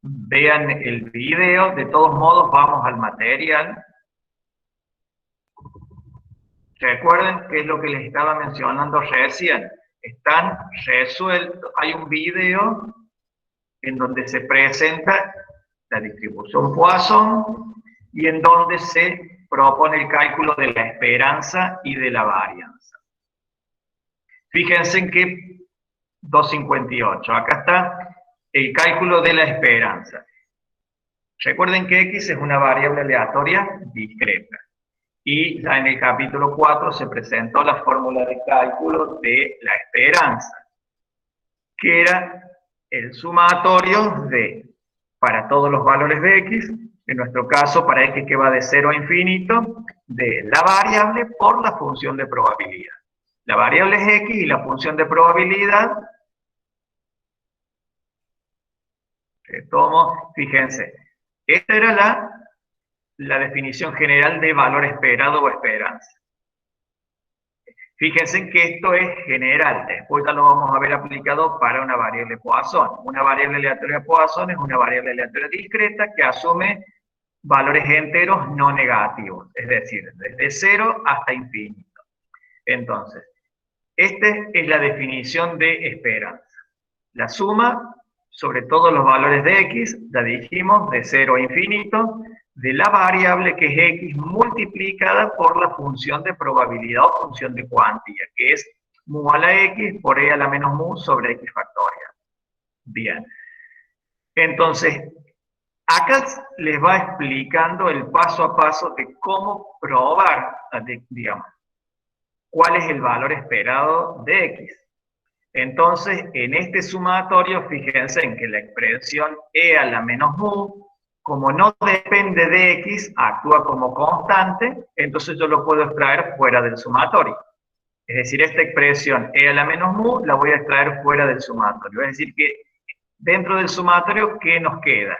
vean el video. De todos modos, vamos al material. Recuerden que es lo que les estaba mencionando recién. Están resueltos. Hay un video en donde se presenta la distribución Poisson y en donde se propone el cálculo de la esperanza y de la varianza. Fíjense en que 258, acá está el cálculo de la esperanza. Recuerden que x es una variable aleatoria discreta. Y ya en el capítulo 4 se presentó la fórmula de cálculo de la esperanza, que era el sumatorio de, para todos los valores de x, en nuestro caso para x que va de 0 a infinito, de la variable por la función de probabilidad. La variable es x y la función de probabilidad, retomo, fíjense, esta era la definición general de valor esperado o esperanza. Fíjense que esto es general, después ya lo vamos a ver aplicado para una variable Poisson. Una variable aleatoria Poisson es una variable aleatoria discreta que asume valores enteros no negativos, es decir, desde 0 hasta infinito. Entonces, esta es la definición de esperanza. La suma sobre todos los valores de x, ya dijimos, de 0 a infinito, de la variable que es x multiplicada por la función de probabilidad o función de cuantía, que es mu a la x por e a la menos mu sobre x factorial. Bien. Entonces, acá les va explicando el paso a paso de cómo probar, digamos, cuál es el valor esperado de x. Entonces, en este sumatorio, fíjense en que la expresión e a la menos mu, como no depende de x, actúa como constante, entonces yo lo puedo extraer fuera del sumatorio. Es decir, esta expresión e a la menos mu la voy a extraer fuera del sumatorio. Es decir, que dentro del sumatorio, ¿qué nos queda?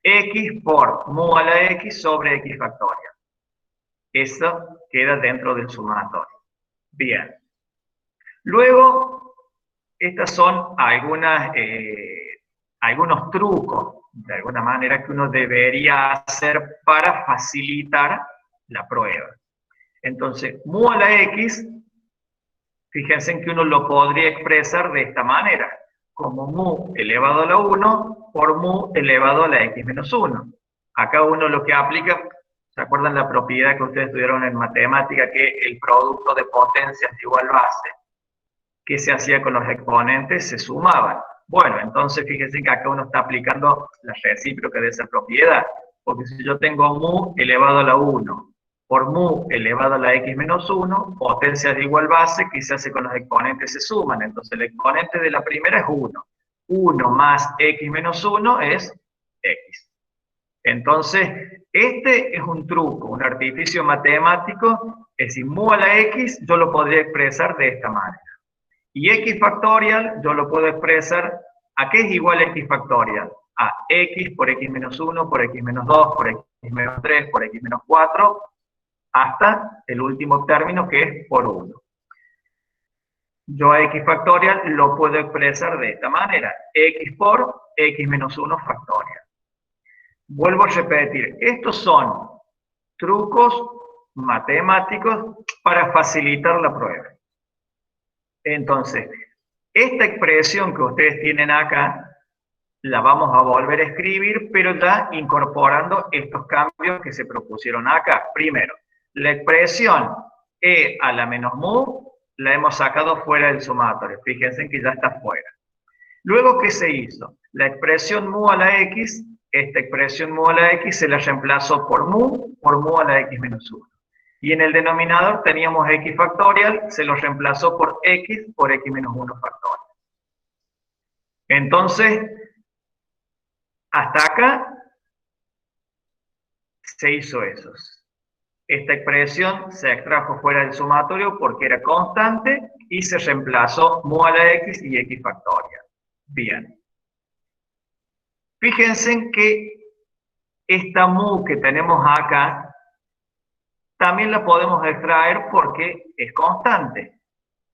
X por mu a la x sobre x factorial. Eso queda dentro del sumatorio. Bien. Luego, estas son algunos trucos, de alguna manera, que uno debería hacer para facilitar la prueba. Entonces, mu a la x, fíjense en que uno lo podría expresar de esta manera, como mu elevado a la 1 por mu elevado a la x menos 1. Acá uno lo que aplica, ¿se acuerdan la propiedad que ustedes estudiaron en matemática, que el producto de potencias de igual base? ¿Qué se hacía con los exponentes? Se sumaban. Bueno, entonces fíjense que acá uno está aplicando la recíproca de esa propiedad, porque si yo tengo mu elevado a la 1 por mu elevado a la x menos 1, potencias de igual base, ¿qué se hace con los exponentes? Se suman. Entonces el exponente de la primera es 1. 1 más x menos 1 es x. Entonces, este es un truco, un artificio matemático, es decir, mu a la x yo lo podría expresar de esta manera. Y x factorial yo lo puedo expresar, ¿a qué es igual x factorial? A x por x menos 1, por x menos 2, por x menos 3, por x menos 4, hasta el último término que es por 1. Yo a x factorial lo puedo expresar de esta manera, x por x menos 1 factorial. Vuelvo a repetir, estos son trucos matemáticos para facilitar la prueba. Entonces, esta expresión que ustedes tienen acá, la vamos a volver a escribir, pero ya incorporando estos cambios que se propusieron acá. Primero, la expresión e a la menos mu la hemos sacado fuera del sumatorio. Fíjense que ya está fuera. Luego, ¿qué se hizo? La expresión mu a la x, esta expresión mu a la x se la reemplazó por mu a la x menos 1. Y en el denominador teníamos x factorial, se lo reemplazó por x menos 1 factorial. Entonces, hasta acá se hizo eso. Esta expresión se extrajo fuera del sumatorio porque era constante y se reemplazó mu a la x y x factorial. Bien. Fíjense que esta mu que tenemos acá también la podemos extraer porque es constante.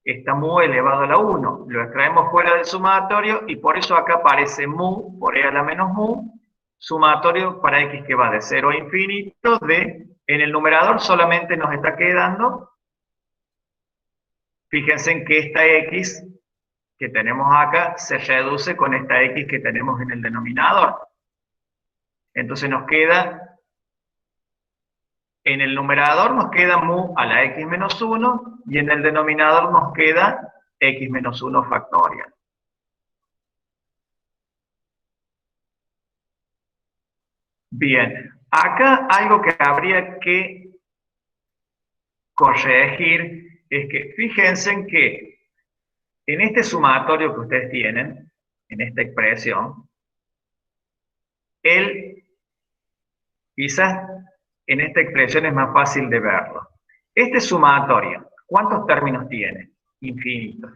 Esta mu elevado a la 1. Lo extraemos fuera del sumatorio y por eso acá aparece mu por e a la menos mu, sumatorio para x que va de 0 a infinito, en el numerador solamente nos está quedando, fíjense en que esta x que tenemos acá se reduce con esta x que tenemos en el denominador. Entonces nos queda, en el numerador nos queda mu a la x menos 1 y en el denominador nos queda x menos 1 factorial. Bien, acá algo que habría que corregir es que fíjense en que en este sumatorio que ustedes tienen, en esta expresión, quizás en esta expresión es más fácil de verlo. Este sumatorio, ¿cuántos términos tiene? Infinitos.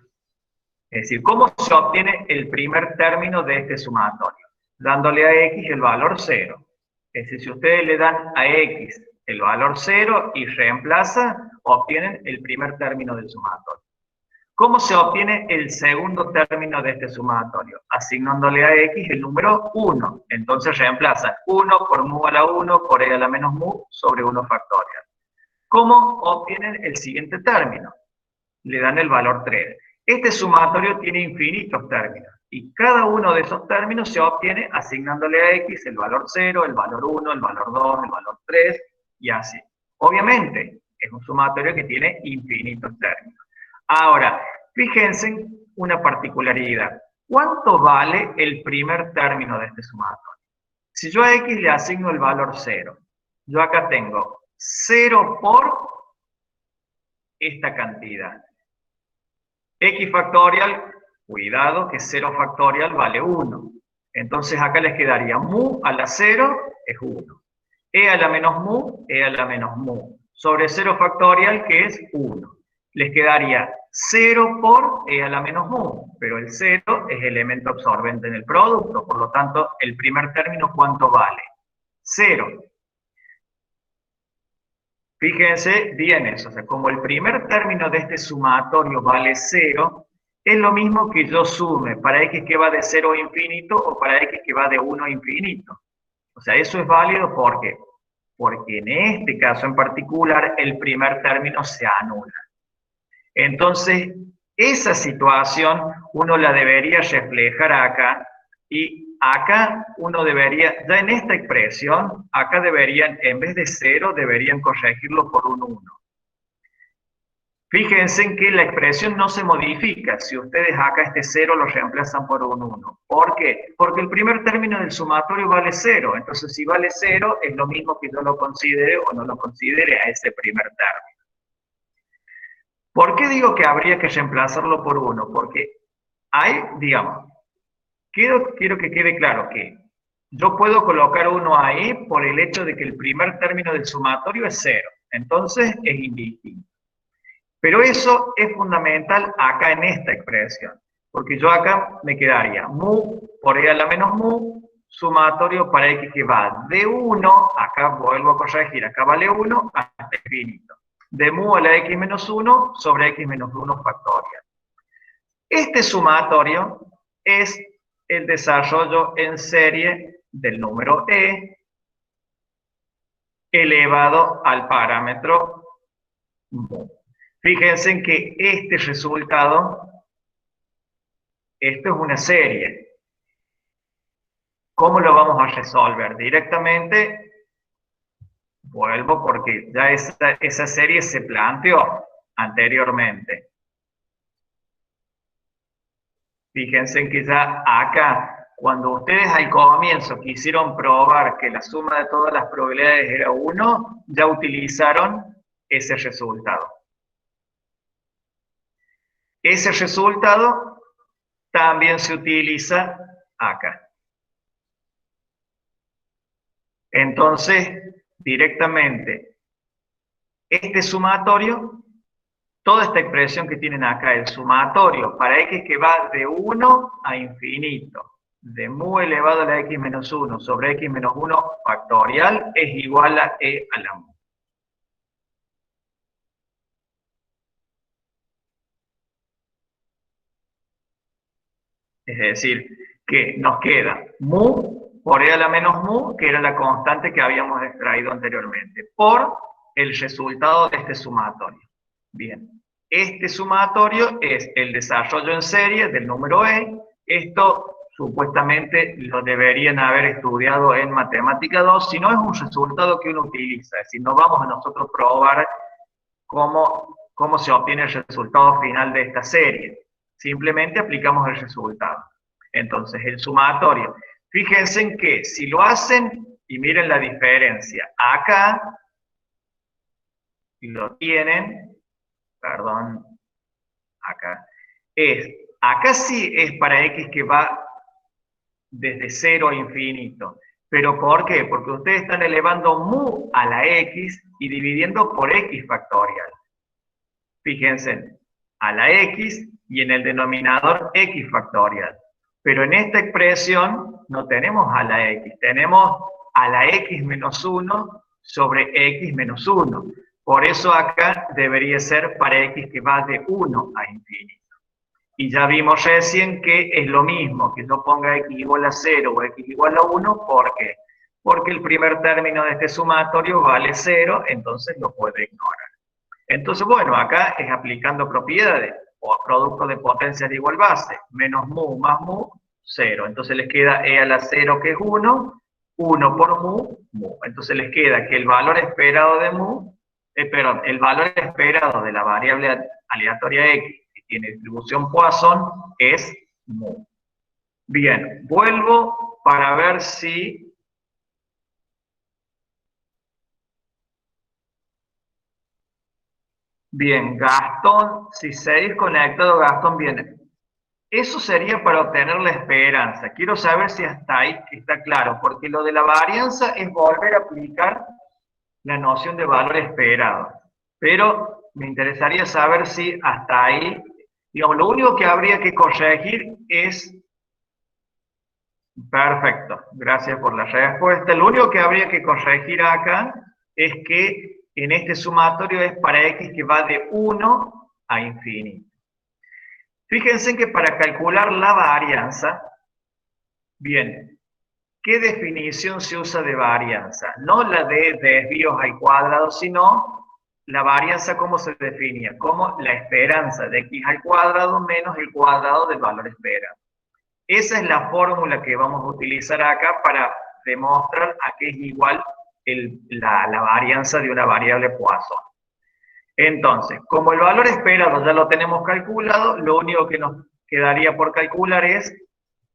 Es decir, ¿cómo se obtiene el primer término de este sumatorio? Dándole a x el valor 0. Es decir, si ustedes le dan a x el valor 0 y reemplaza, obtienen el primer término del sumatorio. ¿Cómo se obtiene el segundo término de este sumatorio? Asignándole a x el número 1. Entonces reemplaza 1 por mu a la 1 por e a la menos mu sobre 1 factorial. ¿Cómo obtienen el siguiente término? Le dan el valor 3. Este sumatorio tiene infinitos términos y cada uno de esos términos se obtiene asignándole a x el valor 0, el valor 1, el valor 2, el valor 3 y así. Obviamente, es un sumatorio que tiene infinitos términos. Ahora, fíjense en una particularidad. ¿Cuánto vale el primer término de este sumatorio? Si yo a x le asigno el valor 0, yo acá tengo 0 por esta cantidad. X factorial, cuidado que 0 factorial vale 1. Entonces acá les quedaría mu a la 0 es 1. E a la menos mu, e a la menos mu. Sobre 0 factorial que es 1. Les quedaría 0 por e a la menos mu, pero el 0 es elemento absorbente en el producto, por lo tanto, el primer término, ¿cuánto vale? 0. Fíjense bien eso, o sea, como el primer término de este sumatorio vale 0, es lo mismo que yo sume para x que va de 0 a infinito o para x que va de 1 a infinito. O sea, eso es válido porque en este caso en particular el primer término se anula. Entonces, esa situación uno la debería reflejar acá y acá uno debería, ya en esta expresión, acá deberían, en vez de 0, deberían corregirlo por un 1. Fíjense en que la expresión no se modifica si ustedes acá este 0 lo reemplazan por un 1. ¿Por qué? Porque el primer término del sumatorio vale 0. Entonces, si vale 0, es lo mismo que yo lo considere o no lo considere a ese primer término. ¿Por qué digo que habría que reemplazarlo por 1? Porque hay, digamos, quiero que quede claro que yo puedo colocar 1 ahí por el hecho de que el primer término del sumatorio es 0. Entonces es indistinto. Pero eso es fundamental acá en esta expresión. Porque yo acá me quedaría mu por e a la menos mu, sumatorio para x que va de 1, acá vuelvo a corregir, acá vale 1, hasta infinito. De mu a la x menos 1 sobre x menos 1 factorial. Este sumatorio es el desarrollo en serie del número e elevado al parámetro mu. Fíjense en que este resultado, esto es una serie. ¿Cómo lo vamos a resolver? Directamente, vuelvo porque ya esa serie se planteó anteriormente. Fíjense en que ya acá, cuando ustedes al comienzo quisieron probar que la suma de todas las probabilidades era 1, ya utilizaron ese resultado. Ese resultado también se utiliza acá. Entonces, directamente, este sumatorio, toda esta expresión que tienen acá, el sumatorio para x que va de 1 a infinito, de mu elevado a la x menos 1 sobre x menos 1 factorial, es igual a e a la mu. Es decir, que nos queda mu por e a la menos mu, que era la constante que habíamos extraído anteriormente, por el resultado de este sumatorio. Bien, este sumatorio es el desarrollo en serie del número e. Esto supuestamente lo deberían haber estudiado en Matemática 2, si no es un resultado que uno utiliza, es decir, no vamos a nosotros probar cómo se obtiene el resultado final de esta serie. Simplemente aplicamos el resultado. Entonces, el sumatorio. Fíjense en que si lo hacen, y miren la diferencia, acá lo tienen, perdón, acá sí es para x que va desde 0 a infinito. ¿Pero por qué? Porque ustedes están elevando mu a la x y dividiendo por x factorial. Fíjense, a la x y en el denominador x factorial. Pero en esta expresión no tenemos a la x, tenemos a la x menos 1 sobre x menos 1. Por eso acá debería ser para x que va de 1 a infinito. Y ya vimos recién que es lo mismo que yo ponga x igual a 0 o x igual a 1, ¿por qué? Porque el primer término de este sumatorio vale 0, entonces lo puedo ignorar. Entonces, bueno, acá es aplicando propiedades, o producto de potencias de igual base, menos mu más mu, 0. Entonces les queda e a la 0 que es 1, 1 por mu, mu. Entonces les queda que el valor esperado de mu, perdón, el valor esperado de la variable aleatoria x, que tiene distribución Poisson, es mu. Bien, vuelvo para ver si... Bien, Gastón, si seguís conectado, Gastón, viene. Eso sería para obtener la esperanza. Quiero saber si hasta ahí está claro, porque lo de la varianza es volver a aplicar la noción de valor esperado. Pero me interesaría saber si hasta ahí, digamos, lo único que habría que corregir es... Perfecto, gracias por la respuesta. Lo único que habría que corregir acá es que en este sumatorio es para x que va de 1 a infinito. Fíjense que para calcular la varianza, bien, ¿qué definición se usa de varianza? No la de desvíos al cuadrado, sino la varianza, ¿cómo se definía? Como la esperanza de x al cuadrado menos el cuadrado del valor esperado. Esa es la fórmula que vamos a utilizar acá para demostrar a qué es igual la varianza de una variable Poisson. Entonces, como el valor esperado ya lo tenemos calculado, lo único que nos quedaría por calcular es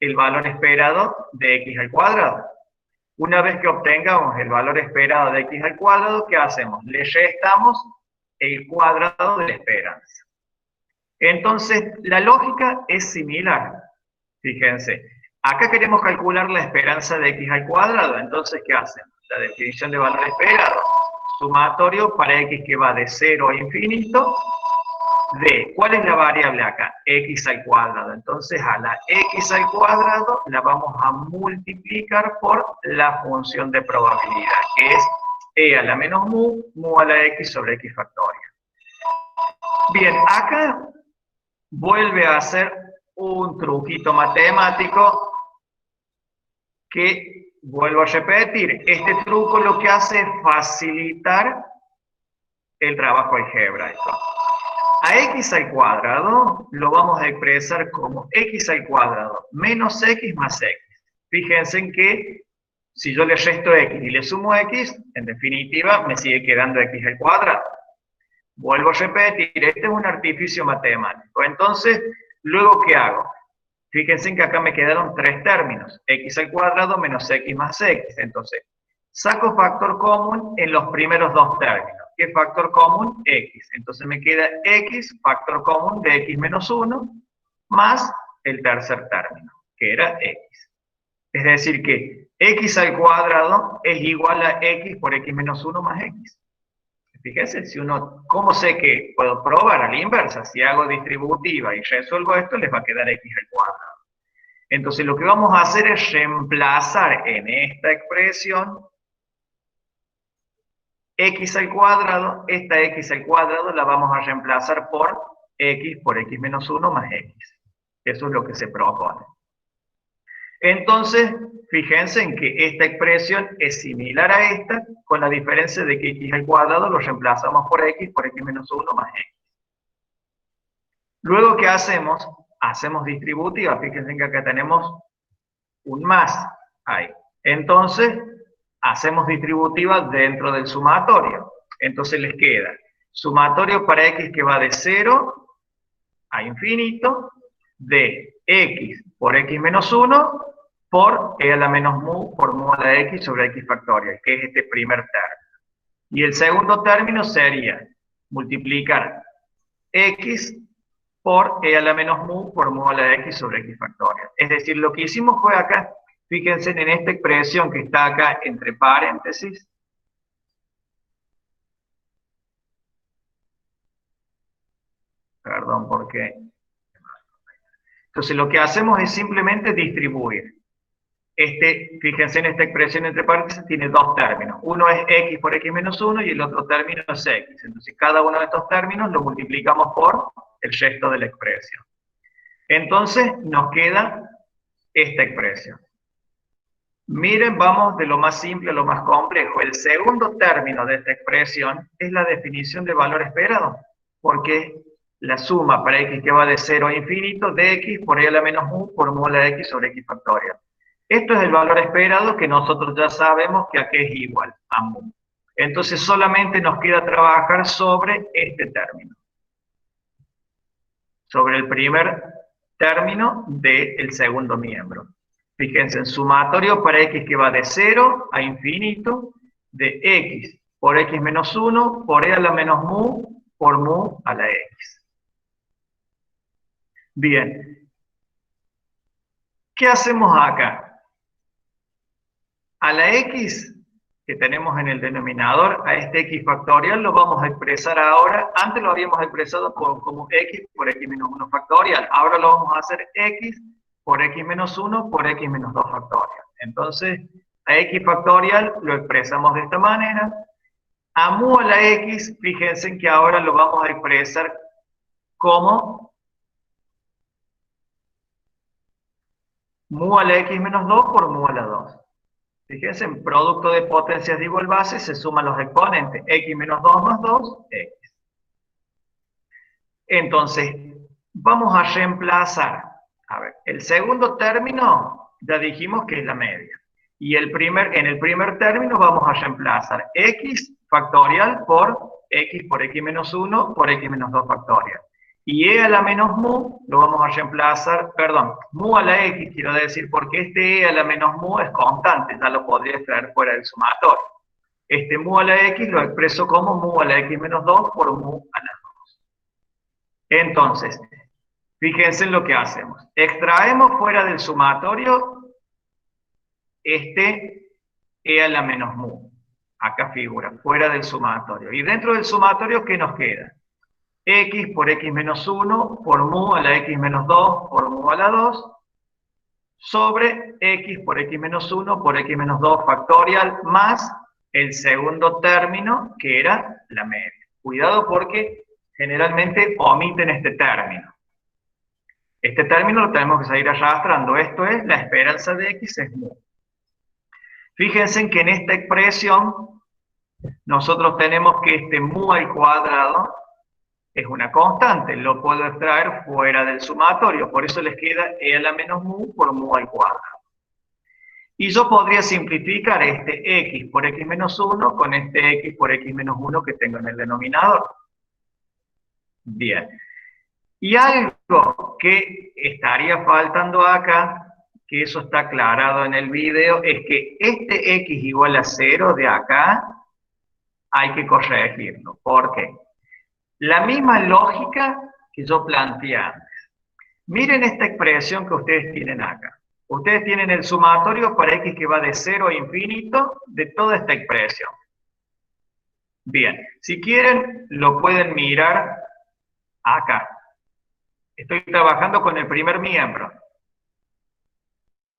el valor esperado de x al cuadrado. Una vez que obtengamos el valor esperado de x al cuadrado, ¿qué hacemos? Le restamos el cuadrado de la esperanza. Entonces, la lógica es similar. Fíjense, acá queremos calcular la esperanza de x al cuadrado, entonces, ¿qué hacemos? La definición de valor esperado. Sumatorio para x que va de 0 a infinito, de, ¿cuál es la variable acá? X al cuadrado. Entonces a la x al cuadrado la vamos a multiplicar por la función de probabilidad, que es e a la menos mu, mu a la x sobre x factorial. Bien, acá vuelve a hacer un truquito matemático que, vuelvo a repetir, este truco lo que hace es facilitar el trabajo algebraico. A x al cuadrado lo vamos a expresar como x al cuadrado menos x más x. Fíjense en que si yo le resto x y le sumo x, en definitiva me sigue quedando x al cuadrado. Vuelvo a repetir, este es un artificio matemático. Entonces, ¿luego qué hago? Fíjense en que acá me quedaron tres términos, x al cuadrado menos x más x. Entonces, saco factor común en los primeros dos términos. ¿Qué factor común? X. Entonces me queda x, factor común de x menos 1, más el tercer término, que era x. Es decir que x al cuadrado es igual a x por x menos 1 más x. Fíjense, si uno, ¿cómo sé que puedo probar a la inversa? Si hago distributiva y resuelvo esto, les va a quedar x al cuadrado. Entonces lo que vamos a hacer es reemplazar en esta expresión x al cuadrado, esta x al cuadrado la vamos a reemplazar por x menos 1 más x. Eso es lo que se propone. Entonces, fíjense en que esta expresión es similar a esta, con la diferencia de que x al cuadrado lo reemplazamos por x menos 1 más x. Luego, ¿qué hacemos? Hacemos distributiva. Fíjense que acá tenemos un más ahí. Entonces, hacemos distributiva dentro del sumatorio. Entonces les queda sumatorio para x que va de 0 a infinito, de x por x menos 1 por e a la menos mu por mu a la x sobre x factorial, que es este primer término. Y el segundo término sería multiplicar x por e a la menos mu por mu a la x sobre x factorial. Es decir, lo que hicimos fue acá, fíjense en esta expresión que está acá entre paréntesis, perdón, porque... Entonces lo que hacemos es simplemente distribuir. Fíjense en esta expresión entre paréntesis, tiene dos términos. Uno es x por x menos 1 y el otro término es x. Entonces, cada uno de estos términos lo multiplicamos por el resto de la expresión. Entonces, nos queda esta expresión. Miren, vamos de lo más simple a lo más complejo. El segundo término de esta expresión es la definición de valor esperado, porque la suma para x que va de 0 a infinito de x por e a la menos mu por mu a la x sobre x factorial. Esto es el valor esperado que nosotros ya sabemos que aquí es igual a mu. Entonces solamente nos queda trabajar sobre este término. Sobre el primer término del segundo miembro. Fíjense, en sumatorio para x que va de 0 a infinito, de x por x menos 1 por e a la menos mu por mu a la x. Bien. ¿Qué hacemos acá? A la x que tenemos en el denominador, a este x factorial lo vamos a expresar ahora. Antes lo habíamos expresado como x por x menos 1 factorial. Ahora lo vamos a hacer x por x menos 1 por x menos 2 factorial. Entonces, a x factorial lo expresamos de esta manera. A mu a la x, fíjense que ahora lo vamos a expresar como mu a la x menos 2 por mu a la 2. Fíjense, en producto de potencias de igual base se suman los exponentes, x menos 2 más 2, x. Entonces, vamos a reemplazar. A ver, el segundo término ya dijimos que es la media. Y en el primer término vamos a reemplazar x factorial por x menos 1 por x menos 2 factorial. Y e a la menos mu lo vamos a reemplazar, perdón, mu a la x quiero decir, porque este e a la menos mu es constante, ya lo podría extraer fuera del sumatorio. Este mu a la x lo expreso como mu a la x menos 2 por mu a la 2. Entonces, fíjense en lo que hacemos. Extraemos fuera del sumatorio este e a la menos mu. Acá figura, fuera del sumatorio. Y dentro del sumatorio, ¿qué nos queda? X por x menos 1 por mu a la x menos 2 por mu a la 2 sobre x por x menos 1 por x menos 2 factorial más el segundo término que era la media. Cuidado porque generalmente omiten este término. Este término lo tenemos que seguir arrastrando. Esto es la esperanza de x es mu. Fíjense que en esta expresión nosotros tenemos que este mu al cuadrado es una constante, lo puedo extraer fuera del sumatorio, por eso les queda e a la menos mu por mu al cuadrado. Y yo podría simplificar este x por x menos 1 con este x por x menos 1 que tengo en el denominador. Bien. Y algo que estaría faltando acá, que eso está aclarado en el video, es que este x igual a 0 de acá hay que corregirlo. ¿Por qué? La misma lógica que yo planteé antes. Miren esta expresión que ustedes tienen acá. Ustedes tienen el sumatorio para x que va de 0 a infinito de toda esta expresión. Bien, si quieren lo pueden mirar acá. Estoy trabajando con el primer miembro.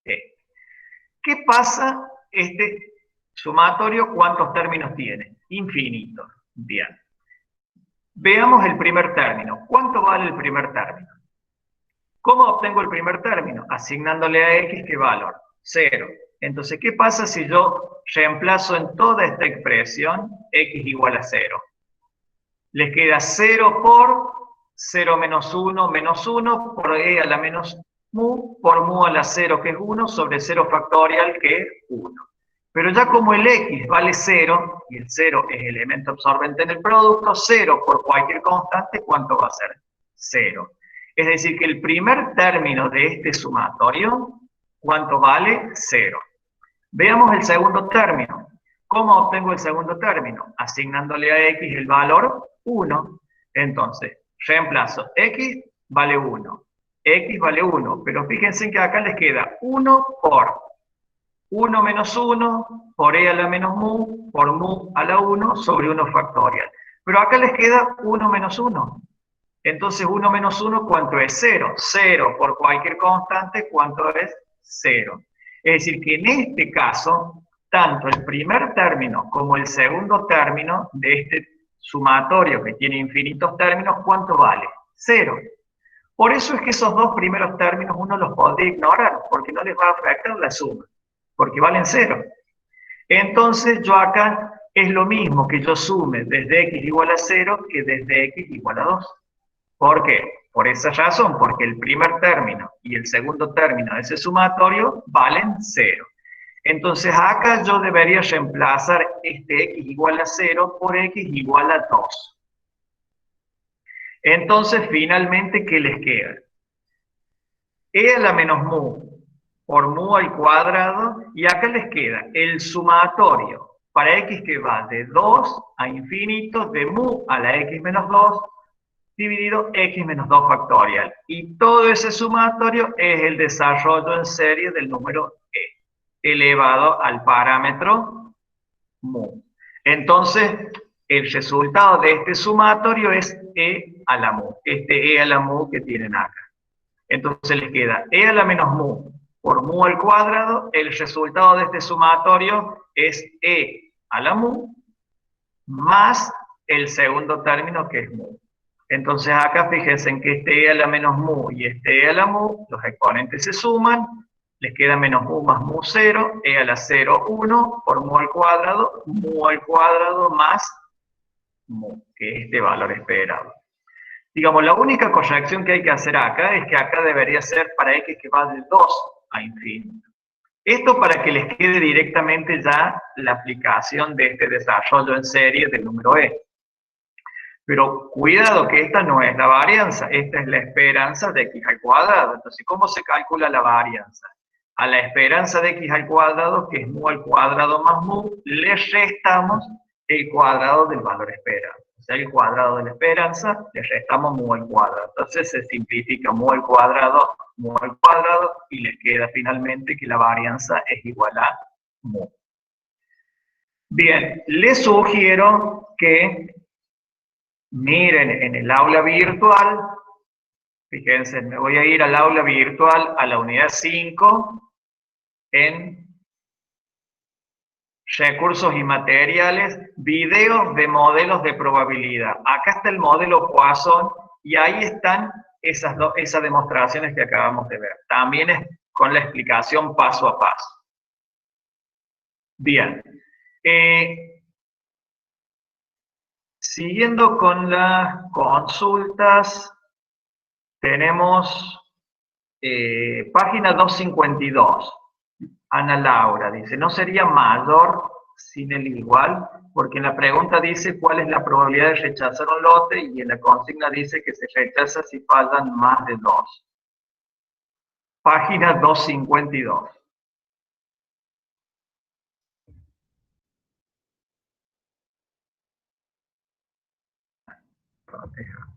¿Qué pasa este sumatorio? ¿Cuántos términos tiene? Infinitos. Bien. Veamos el primer término. ¿Cuánto vale el primer término? ¿Cómo obtengo el primer término? Asignándole a x, ¿qué valor? 0. Entonces, ¿qué pasa si yo reemplazo en toda esta expresión x igual a 0? Les queda 0 por 0 menos 1 por e a la menos mu por mu a la 0, que es 1, sobre 0 factorial, que es 1. Pero ya como el x vale 0, y el 0 es elemento absorbente en el producto, 0 por cualquier constante, ¿cuánto va a ser? 0. Es decir, que el primer término de este sumatorio, ¿cuánto vale? 0. Veamos el segundo término. ¿Cómo obtengo el segundo término? Asignándole a x el valor 1. Entonces, reemplazo. X vale 1. X vale 1. Pero fíjense que acá les queda 1 por 1 menos 1 por e a la menos mu por mu a la 1 sobre 1 factorial. Pero acá les queda 1 menos 1. Entonces 1 menos 1, ¿cuánto es? 0. 0 por cualquier constante, ¿cuánto es? 0. Es decir, que en este caso, tanto el primer término como el segundo término de este sumatorio que tiene infinitos términos, ¿cuánto vale? 0. Por eso es que esos dos primeros términos uno los podría ignorar, porque no les va a afectar la suma, porque valen 0. Entonces yo acá es lo mismo que yo sume desde x igual a 0 que desde x igual a 2. ¿Por qué? Por esa razón, porque el primer término y el segundo término de ese sumatorio valen 0. Entonces acá yo debería reemplazar este x igual a 0 por x igual a 2. Entonces finalmente, ¿qué les queda? E a la menos mu por mu al cuadrado, y acá les queda el sumatorio para x que va de 2 a infinito de mu a la x menos 2 dividido x menos 2 factorial. Y todo ese sumatorio es el desarrollo en serie del número e elevado al parámetro mu. Entonces, el resultado de este sumatorio es e a la mu, este e a la mu que tienen acá. Entonces les queda e a la menos mu por mu al cuadrado. El resultado de este sumatorio es e a la mu más el segundo término que es mu. Entonces acá fíjense en que este e a la menos mu y este e a la mu, los exponentes se suman, les queda menos mu más mu 0, e a la 0, 1, por mu al cuadrado más mu, que es este valor esperado. Digamos, la única corrección que hay que hacer acá es que acá debería ser para x que va de 2 a infinito. Esto para que les quede directamente ya la aplicación de este desarrollo en serie del número e. Pero cuidado que esta no es la varianza, esta es la esperanza de x al cuadrado. Entonces, ¿cómo se calcula la varianza? A la esperanza de x al cuadrado, que es mu al cuadrado más mu, le restamos el cuadrado del valor esperado. O sea, el cuadrado de la esperanza, le restamos mu al cuadrado. Entonces se simplifica mu al cuadrado, y les queda finalmente que la varianza es igual a mu. Bien, les sugiero que miren en el aula virtual, fíjense, me voy a ir al aula virtual, a la unidad 5, en recursos y materiales, videos de modelos de probabilidad. Acá está el modelo Poisson y ahí están esas demostraciones que acabamos de ver. También es con la explicación paso a paso. Bien. Siguiendo con las consultas, tenemos página 252. Ana Laura dice, ¿no sería mayor sin el igual? Porque en la pregunta dice cuál es la probabilidad de rechazar un lote y en la consigna dice que se rechaza si faltan más de 2. Página 252.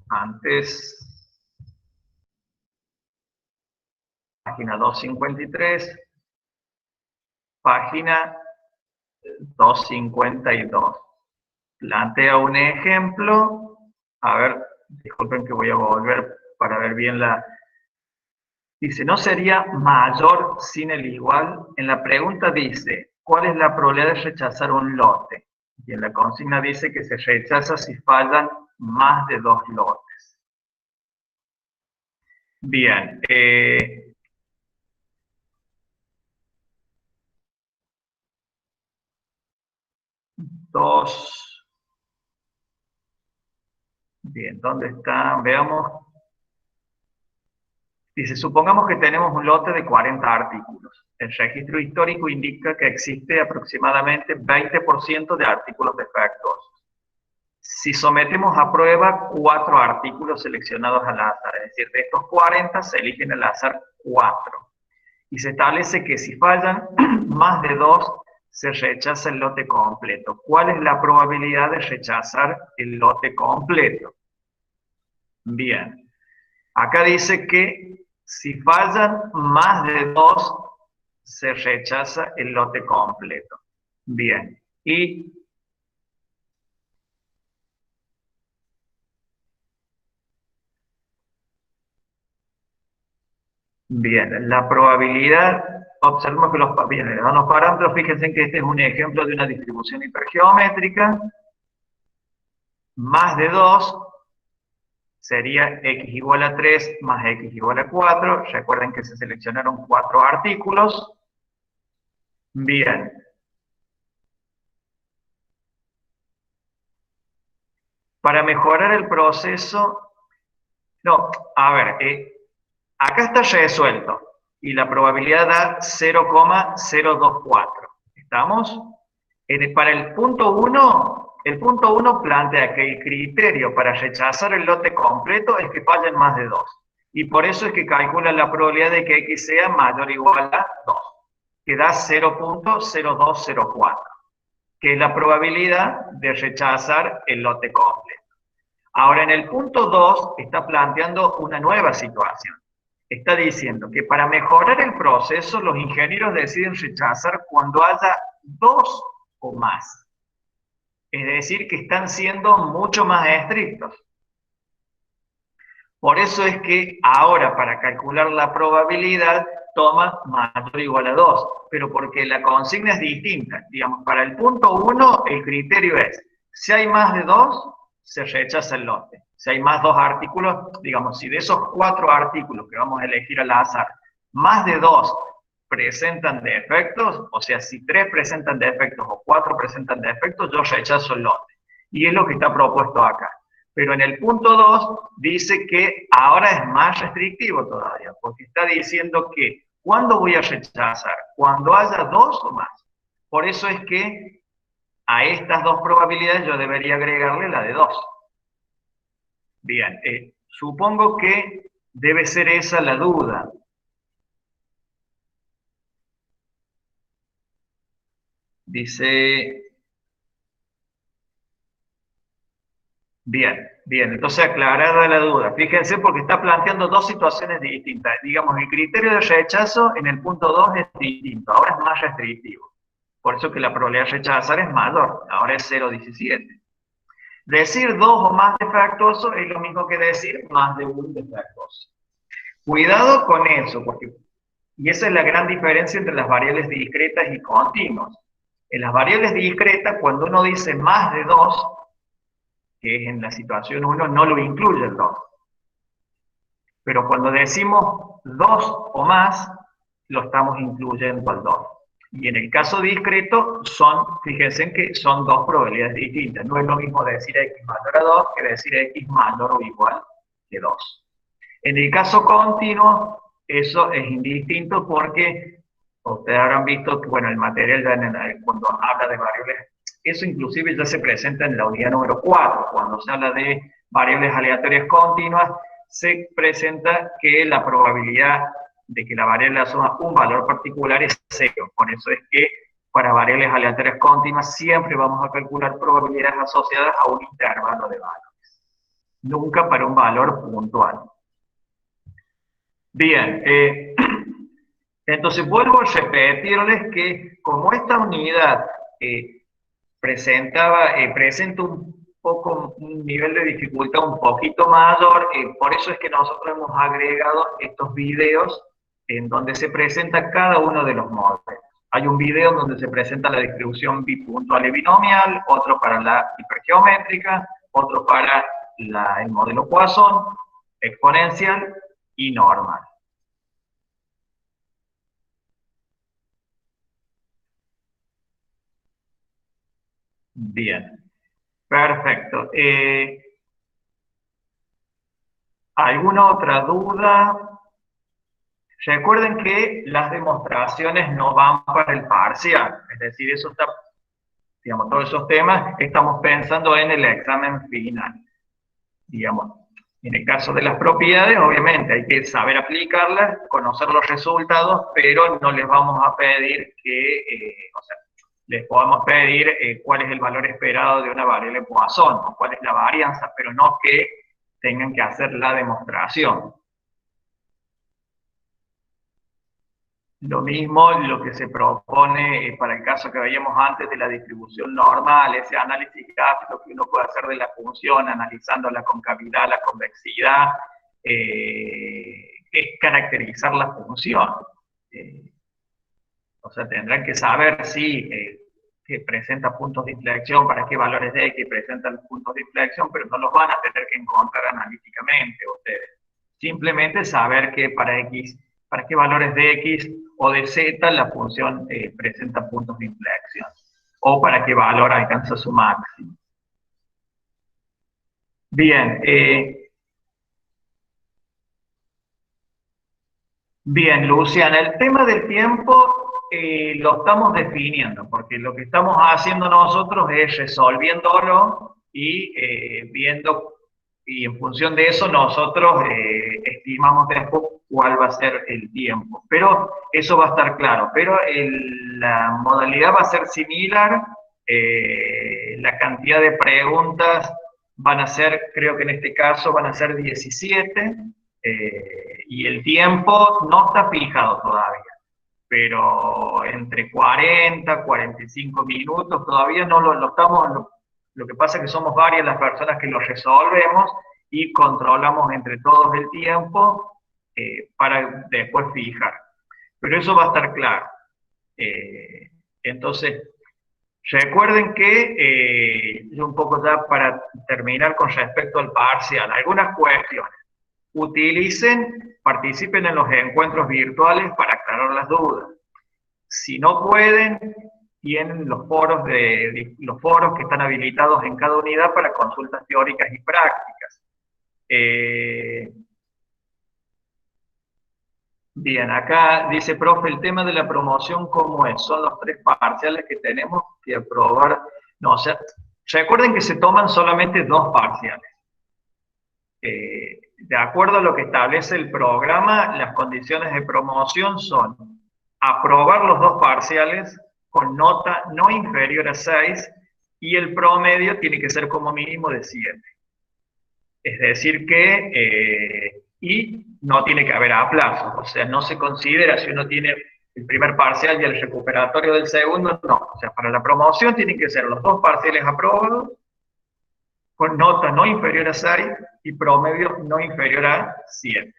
Antes, página 253, página 252. Plantea un ejemplo. A ver, disculpen que voy a volver para ver bien la... Dice, ¿no sería mayor sin el igual? En la pregunta dice, ¿cuál es la probabilidad de rechazar un lote? Y en la consigna dice que se rechaza si fallan más de 2 lotes. Bien. Bien, ¿dónde está? Veamos. Dice, supongamos que tenemos un lote de 40 artículos. El registro histórico indica que existe aproximadamente 20% de artículos defectuosos. Si sometemos a prueba 4 artículos seleccionados al azar, es decir, de estos 40 se eligen al azar 4. Y se establece que si fallan más de 2, se rechaza el lote completo. ¿Cuál es la probabilidad de rechazar el lote completo? Bien. Acá dice que si fallan más de 2, se rechaza el lote completo. Bien. Y Bien, la probabilidad, observemos que los parámetros, fíjense que este es un ejemplo de una distribución hipergeométrica, más de 2 sería x igual a 3 más x igual a 4. Recuerden que se seleccionaron 4 artículos. Bien. Para mejorar el proceso, no, a ver, acá está resuelto y la probabilidad da 0,024. ¿Estamos? Para el punto 1 plantea que el criterio para rechazar el lote completo es que fallen más de 2. Y por eso es que calcula la probabilidad de que X sea mayor o igual a 2, que da 0,0204, que es la probabilidad de rechazar el lote completo. Ahora, en el punto 2 está planteando una nueva situación. Está diciendo que para mejorar el proceso, los ingenieros deciden rechazar cuando haya 2 o más. Es decir, que están siendo mucho más estrictos. Por eso es que ahora, para calcular la probabilidad, toma mayor o igual a 2, pero porque la consigna es distinta. Digamos, para el punto 1, el criterio es, si hay más de 2, se rechaza el lote. Si hay más 2 artículos, digamos, si de esos 4 artículos que vamos a elegir al azar, más de 2 presentan defectos, o sea, si 3 presentan defectos o 4 presentan defectos, yo rechazo el lote. Y es lo que está propuesto acá. Pero en el punto 2 dice que ahora es más restrictivo todavía, porque está diciendo que ¿cuándo voy a rechazar? Cuando haya 2 o más. Por eso es que a estas 2 probabilidades yo debería agregarle la de 2. Bien, supongo que debe ser esa la duda. Dice, bien, bien, entonces aclarada la duda. Fíjense porque está planteando 2 situaciones distintas. Digamos, el criterio de rechazo en el punto 2 es distinto, ahora es más restrictivo. Por eso que la probabilidad de rechazar es mayor, ahora es 0,17. Decir 2 o más defectuosos es lo mismo que decir más de un defectuoso. Cuidado con eso, porque, y esa es la gran diferencia entre las variables discretas y continuas. En las variables discretas, cuando uno dice más de 2, que es en la situación 1, no lo incluye el 2. Pero cuando decimos 2 o más, lo estamos incluyendo al 2. Y en el caso discreto, fíjense que son 2 probabilidades distintas. No es lo mismo decir x mayor a 2 que decir x mayor o igual que 2. En el caso continuo, eso es indistinto porque ustedes habrán visto que, bueno, el material ya cuando habla de variables, eso inclusive ya se presenta en la unidad número 4, cuando se habla de variables aleatorias continuas, se presenta que la probabilidad de que la variable asuma un valor particular es 0. Por eso es que para variables aleatorias continuas siempre vamos a calcular probabilidades asociadas a un intervalo de valores, nunca para un valor puntual. Bien, entonces vuelvo a repetirles que como esta unidad presenta un poco un nivel de dificultad un poquito mayor, por eso es que nosotros hemos agregado estos videos en donde se presenta cada uno de los modelos. Hay un video donde se presenta la distribución bipuntual y binomial, otro para la hipergeométrica, otro para el modelo Poisson, exponencial y normal. Bien, perfecto. ¿Alguna otra duda? Recuerden que las demostraciones no van para el parcial, es decir, eso está, digamos, todos esos temas estamos pensando en el examen final. Digamos, en el caso de las propiedades, obviamente hay que saber aplicarlas, conocer los resultados, pero no les vamos a pedir que, o sea, les podemos pedir cuál es el valor esperado de una variable Poisson, o cuál es la varianza, pero no que tengan que hacer la demostración. Lo mismo lo que se propone para el caso que veíamos antes de la distribución normal, ese análisis gráfico que uno puede hacer de la función, analizando la concavidad, la convexidad, es caracterizar la función. O sea, tendrán que saber si que presenta puntos de inflexión, para qué valores de X presentan puntos de inflexión, pero no los van a tener que encontrar analíticamente ustedes. Simplemente saber que para X, para qué valores de X o de Z la función presenta puntos de inflexión, o para qué valor alcanza su máximo. Bien, bien, Luciana, el tema del tiempo lo estamos definiendo, porque lo que estamos haciendo nosotros es resolviéndolo y viendo, y en función de eso nosotros estimamos después cuál va a ser el tiempo. Pero eso va a estar claro, pero la modalidad va a ser similar, la cantidad de preguntas van a ser, creo que en este caso van a ser 17, y el tiempo no está fijado todavía, pero entre 40, 45 minutos, todavía no lo estamos, lo que pasa es que somos varias las personas que lo resolvemos y controlamos entre todos el tiempo para después fijar. Pero eso va a estar claro. Entonces, recuerden que, un poco ya para terminar con respecto al parcial, algunas cuestiones. Participen en los encuentros virtuales para aclarar las dudas. Si no pueden, tienen los foros que están habilitados en cada unidad para consultas teóricas y prácticas. Bien, acá dice, profe, el tema de la promoción, ¿cómo es? Son los 3 parciales que tenemos que aprobar. No, o sea, recuerden que se toman solamente 2 parciales. De acuerdo a lo que establece el programa, las condiciones de promoción son aprobar los 2 parciales con nota no inferior a 6 y el promedio tiene que ser como mínimo de 7. Es decir que, y no tiene que haber aplazos, o sea, no se considera si uno tiene el primer parcial y el recuperatorio del segundo, no. O sea, para la promoción tienen que ser los 2 parciales aprobados con nota no inferior a 6 y promedio no inferior a 7.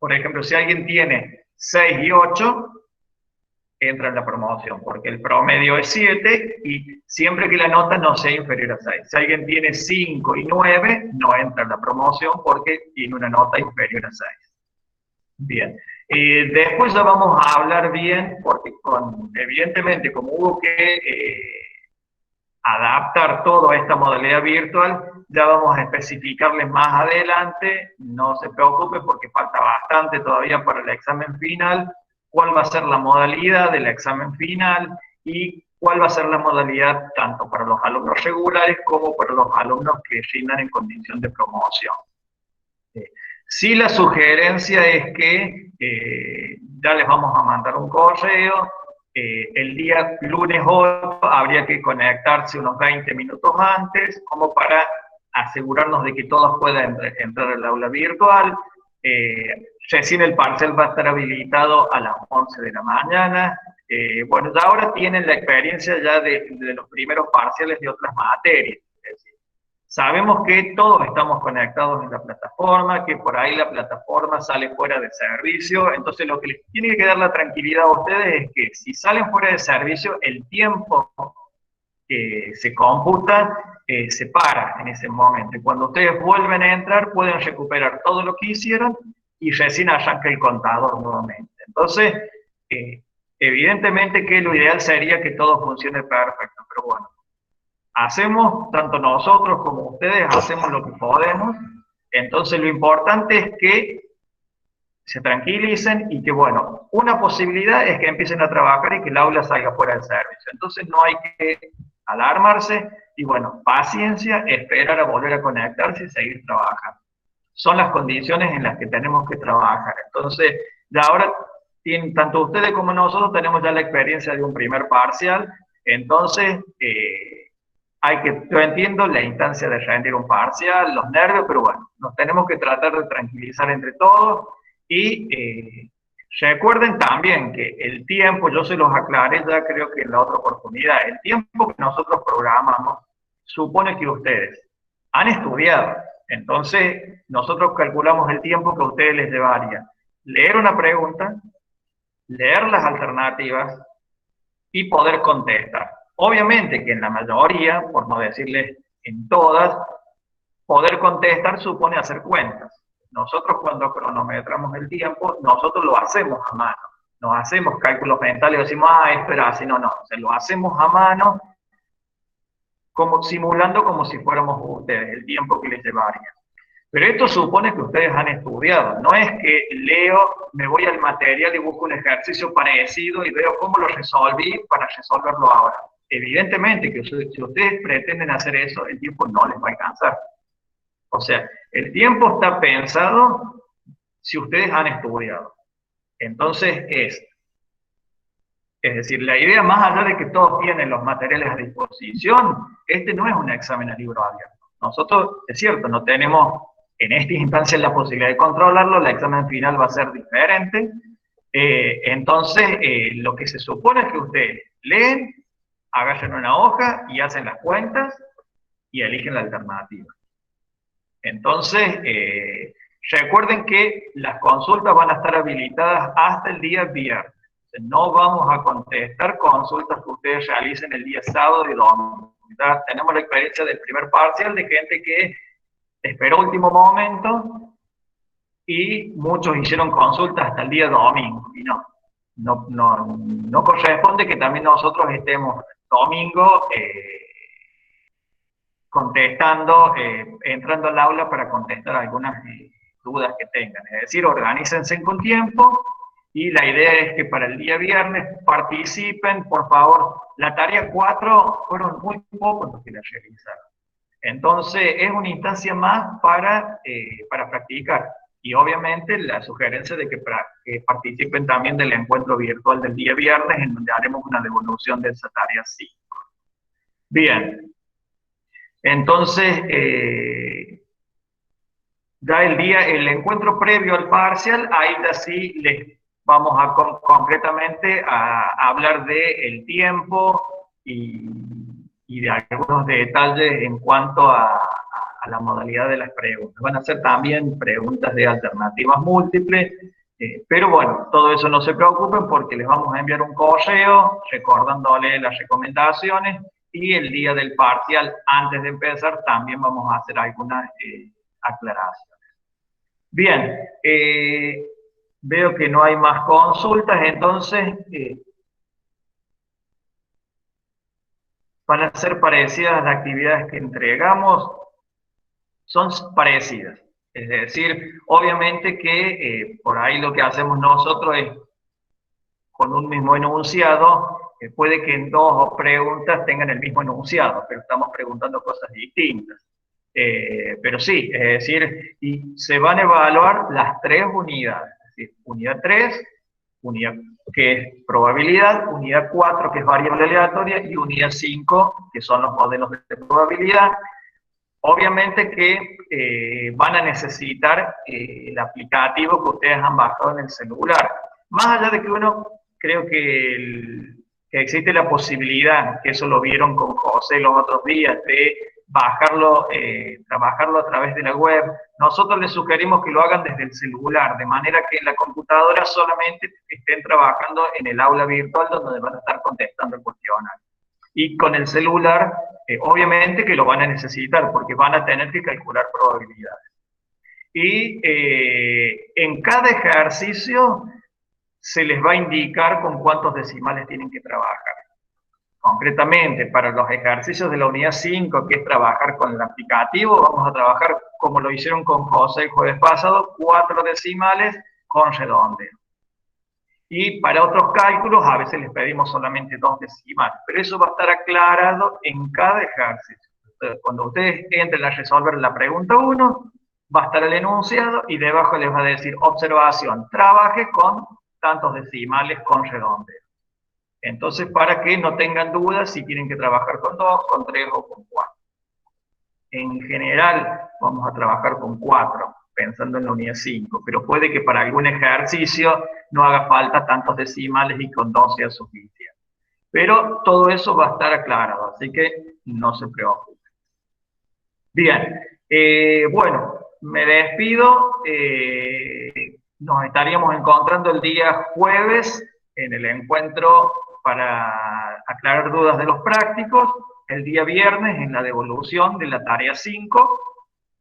Por ejemplo, si alguien tiene 6 y 8, entra en la promoción, porque el promedio es 7 y siempre que la nota no sea inferior a 6. Si alguien tiene 5 y 9, no entra en la promoción porque tiene una nota inferior a 6. Bien. Después ya vamos a hablar bien, porque evidentemente como hubo que adaptar toda esta modalidad virtual, ya vamos a especificarles más adelante, no se preocupe porque falta bastante todavía para el examen final, cuál va a ser la modalidad del examen final y cuál va a ser la modalidad tanto para los alumnos regulares como para los alumnos que rindan en condición de promoción. Sí, la sugerencia es que ya les vamos a mandar un correo. El día lunes 8 habría que conectarse unos 20 minutos antes, como para asegurarnos de que todos puedan entrar al aula virtual. Recién el parcial va a estar habilitado a las 11 de la mañana. Bueno, ya ahora tienen la experiencia ya de los primeros parciales de otras materias. Sabemos que todos estamos conectados en la plataforma, que por ahí la plataforma sale fuera de servicio, entonces lo que les tiene que dar la tranquilidad a ustedes es que si salen fuera de servicio, el tiempo que se computa se para en ese momento. Y cuando ustedes vuelven a entrar, pueden recuperar todo lo que hicieron y recién arranca el contador nuevamente. Entonces, evidentemente que lo ideal sería que todo funcione perfecto, pero bueno. Hacemos, tanto nosotros como ustedes, hacemos lo que podemos. Entonces lo importante es que se tranquilicen y que, bueno, una posibilidad es que empiecen a trabajar y que el aula salga fuera del servicio. Entonces no hay que alarmarse y, bueno, paciencia, esperar a volver a conectarse y seguir trabajando. Son las condiciones en las que tenemos que trabajar. Entonces, ya ahora, tanto ustedes como nosotros tenemos ya la experiencia de un primer parcial. Entonces, yo entiendo la instancia de rendir un parcial, los nervios, pero bueno, nos tenemos que tratar de tranquilizar entre todos y recuerden también que el tiempo, yo se los aclaré ya creo que en la otra oportunidad, el tiempo que nosotros programamos supone que ustedes han estudiado, entonces nosotros calculamos el tiempo que a ustedes les llevaría leer una pregunta, leer las alternativas y poder contestar. Obviamente que en la mayoría, por no decirles en todas, poder contestar supone hacer cuentas. Nosotros cuando cronometramos el tiempo, nosotros lo hacemos a mano. Nos hacemos cálculos mentales y decimos, esto era así, no, se lo hacemos a mano, como simulando como si fuéramos ustedes, el tiempo que les llevaría. Pero esto supone que ustedes han estudiado. No es que leo, me voy al material y busco un ejercicio parecido y veo cómo lo resolví para resolverlo ahora. Evidentemente que si ustedes pretenden hacer eso, el tiempo no les va a alcanzar. O sea, el tiempo está pensado si ustedes han estudiado. Entonces es decir, la idea más allá de que todos tienen los materiales a disposición, este no es un examen a libro abierto. Nosotros, es cierto, no tenemos en esta instancia la posibilidad de controlarlo, el examen final va a ser diferente. Entonces, lo que se supone es que ustedes leen, agarren una hoja y hacen las cuentas y eligen la alternativa. Entonces, recuerden que las consultas van a estar habilitadas hasta el día viernes. No vamos a contestar consultas que ustedes realicen el día sábado y domingo. Ya tenemos la experiencia del primer parcial de gente que esperó último momento y muchos hicieron consultas hasta el día domingo. Y no corresponde que también nosotros estemos domingo contestando, entrando al aula para contestar algunas dudas que tengan. Es decir, organícense con tiempo y la idea es que para el día viernes participen, por favor. La tarea 4 fueron muy pocos los que la realizaron. Entonces, es una instancia más para practicar. Y obviamente la sugerencia de que participen también del encuentro virtual del día viernes, en donde haremos una devolución de esa tarea 5. Bien. Entonces, ya el encuentro previo al parcial, ahí ya sí les vamos a concretamente a hablar del tiempo y de algunos detalles en cuanto a la modalidad de las preguntas. Van a ser también preguntas de alternativas múltiples, pero bueno, todo eso no se preocupen porque les vamos a enviar un correo recordándole las recomendaciones y el día del parcial, antes de empezar, también vamos a hacer algunas aclaraciones. Bien, veo que no hay más consultas, entonces van a ser parecidas las actividades que entregamos, son parecidas. Es decir, obviamente que por ahí lo que hacemos nosotros es, con un mismo enunciado, puede que en dos preguntas tengan el mismo enunciado, pero estamos preguntando cosas distintas. Pero sí, es decir, y se van a evaluar las tres unidades, es decir, unidad 3, unidad que es probabilidad, unidad 4 que es variable aleatoria y unidad 5 que son los modelos de probabilidad. Obviamente que van a necesitar el aplicativo que ustedes han bajado en el celular. Más allá de que uno, creo que existe la posibilidad, que eso lo vieron con José los otros días, de bajarlo, trabajarlo a través de la web. Nosotros les sugerimos que lo hagan desde el celular, de manera que en la computadora solamente estén trabajando en el aula virtual donde van a estar contestando el cuestionario. Y con el celular, obviamente que lo van a necesitar porque van a tener que calcular probabilidades. Y en cada ejercicio se les va a indicar con cuántos decimales tienen que trabajar. Concretamente, para los ejercicios de la unidad 5, que es trabajar con el aplicativo, vamos a trabajar como lo hicieron con José el jueves pasado, 4 decimales con redondeo. Y para otros cálculos a veces les pedimos solamente 2 decimales, pero eso va a estar aclarado en cada ejercicio. Entonces, cuando ustedes entren a resolver la pregunta 1, va a estar el enunciado y debajo les va a decir observación, trabaje con tantos decimales con redondeo. Entonces, para que no tengan dudas si tienen que trabajar con 2, con 3 o con 4. En general, vamos a trabajar con 4, pensando en la unidad 5, pero puede que para algún ejercicio no haga falta tantos decimales y con 2 sea suficiente. Pero todo eso va a estar aclarado, así que no se preocupen. Bien, bueno, me despido. nos estaríamos encontrando el día jueves en el encuentro para aclarar dudas de los prácticos, el día viernes en la devolución de la tarea 5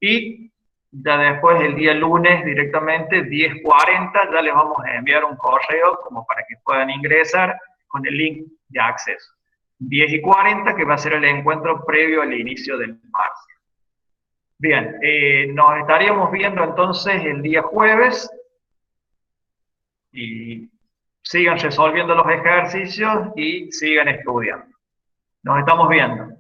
y ya después el día lunes directamente 10:40 ya les vamos a enviar un correo como para que puedan ingresar con el link de acceso. 10:40 que va a ser el encuentro previo al inicio del parcial. Bien, nos estaríamos viendo entonces el día jueves y sigan resolviendo los ejercicios y sigan estudiando. Nos estamos viendo.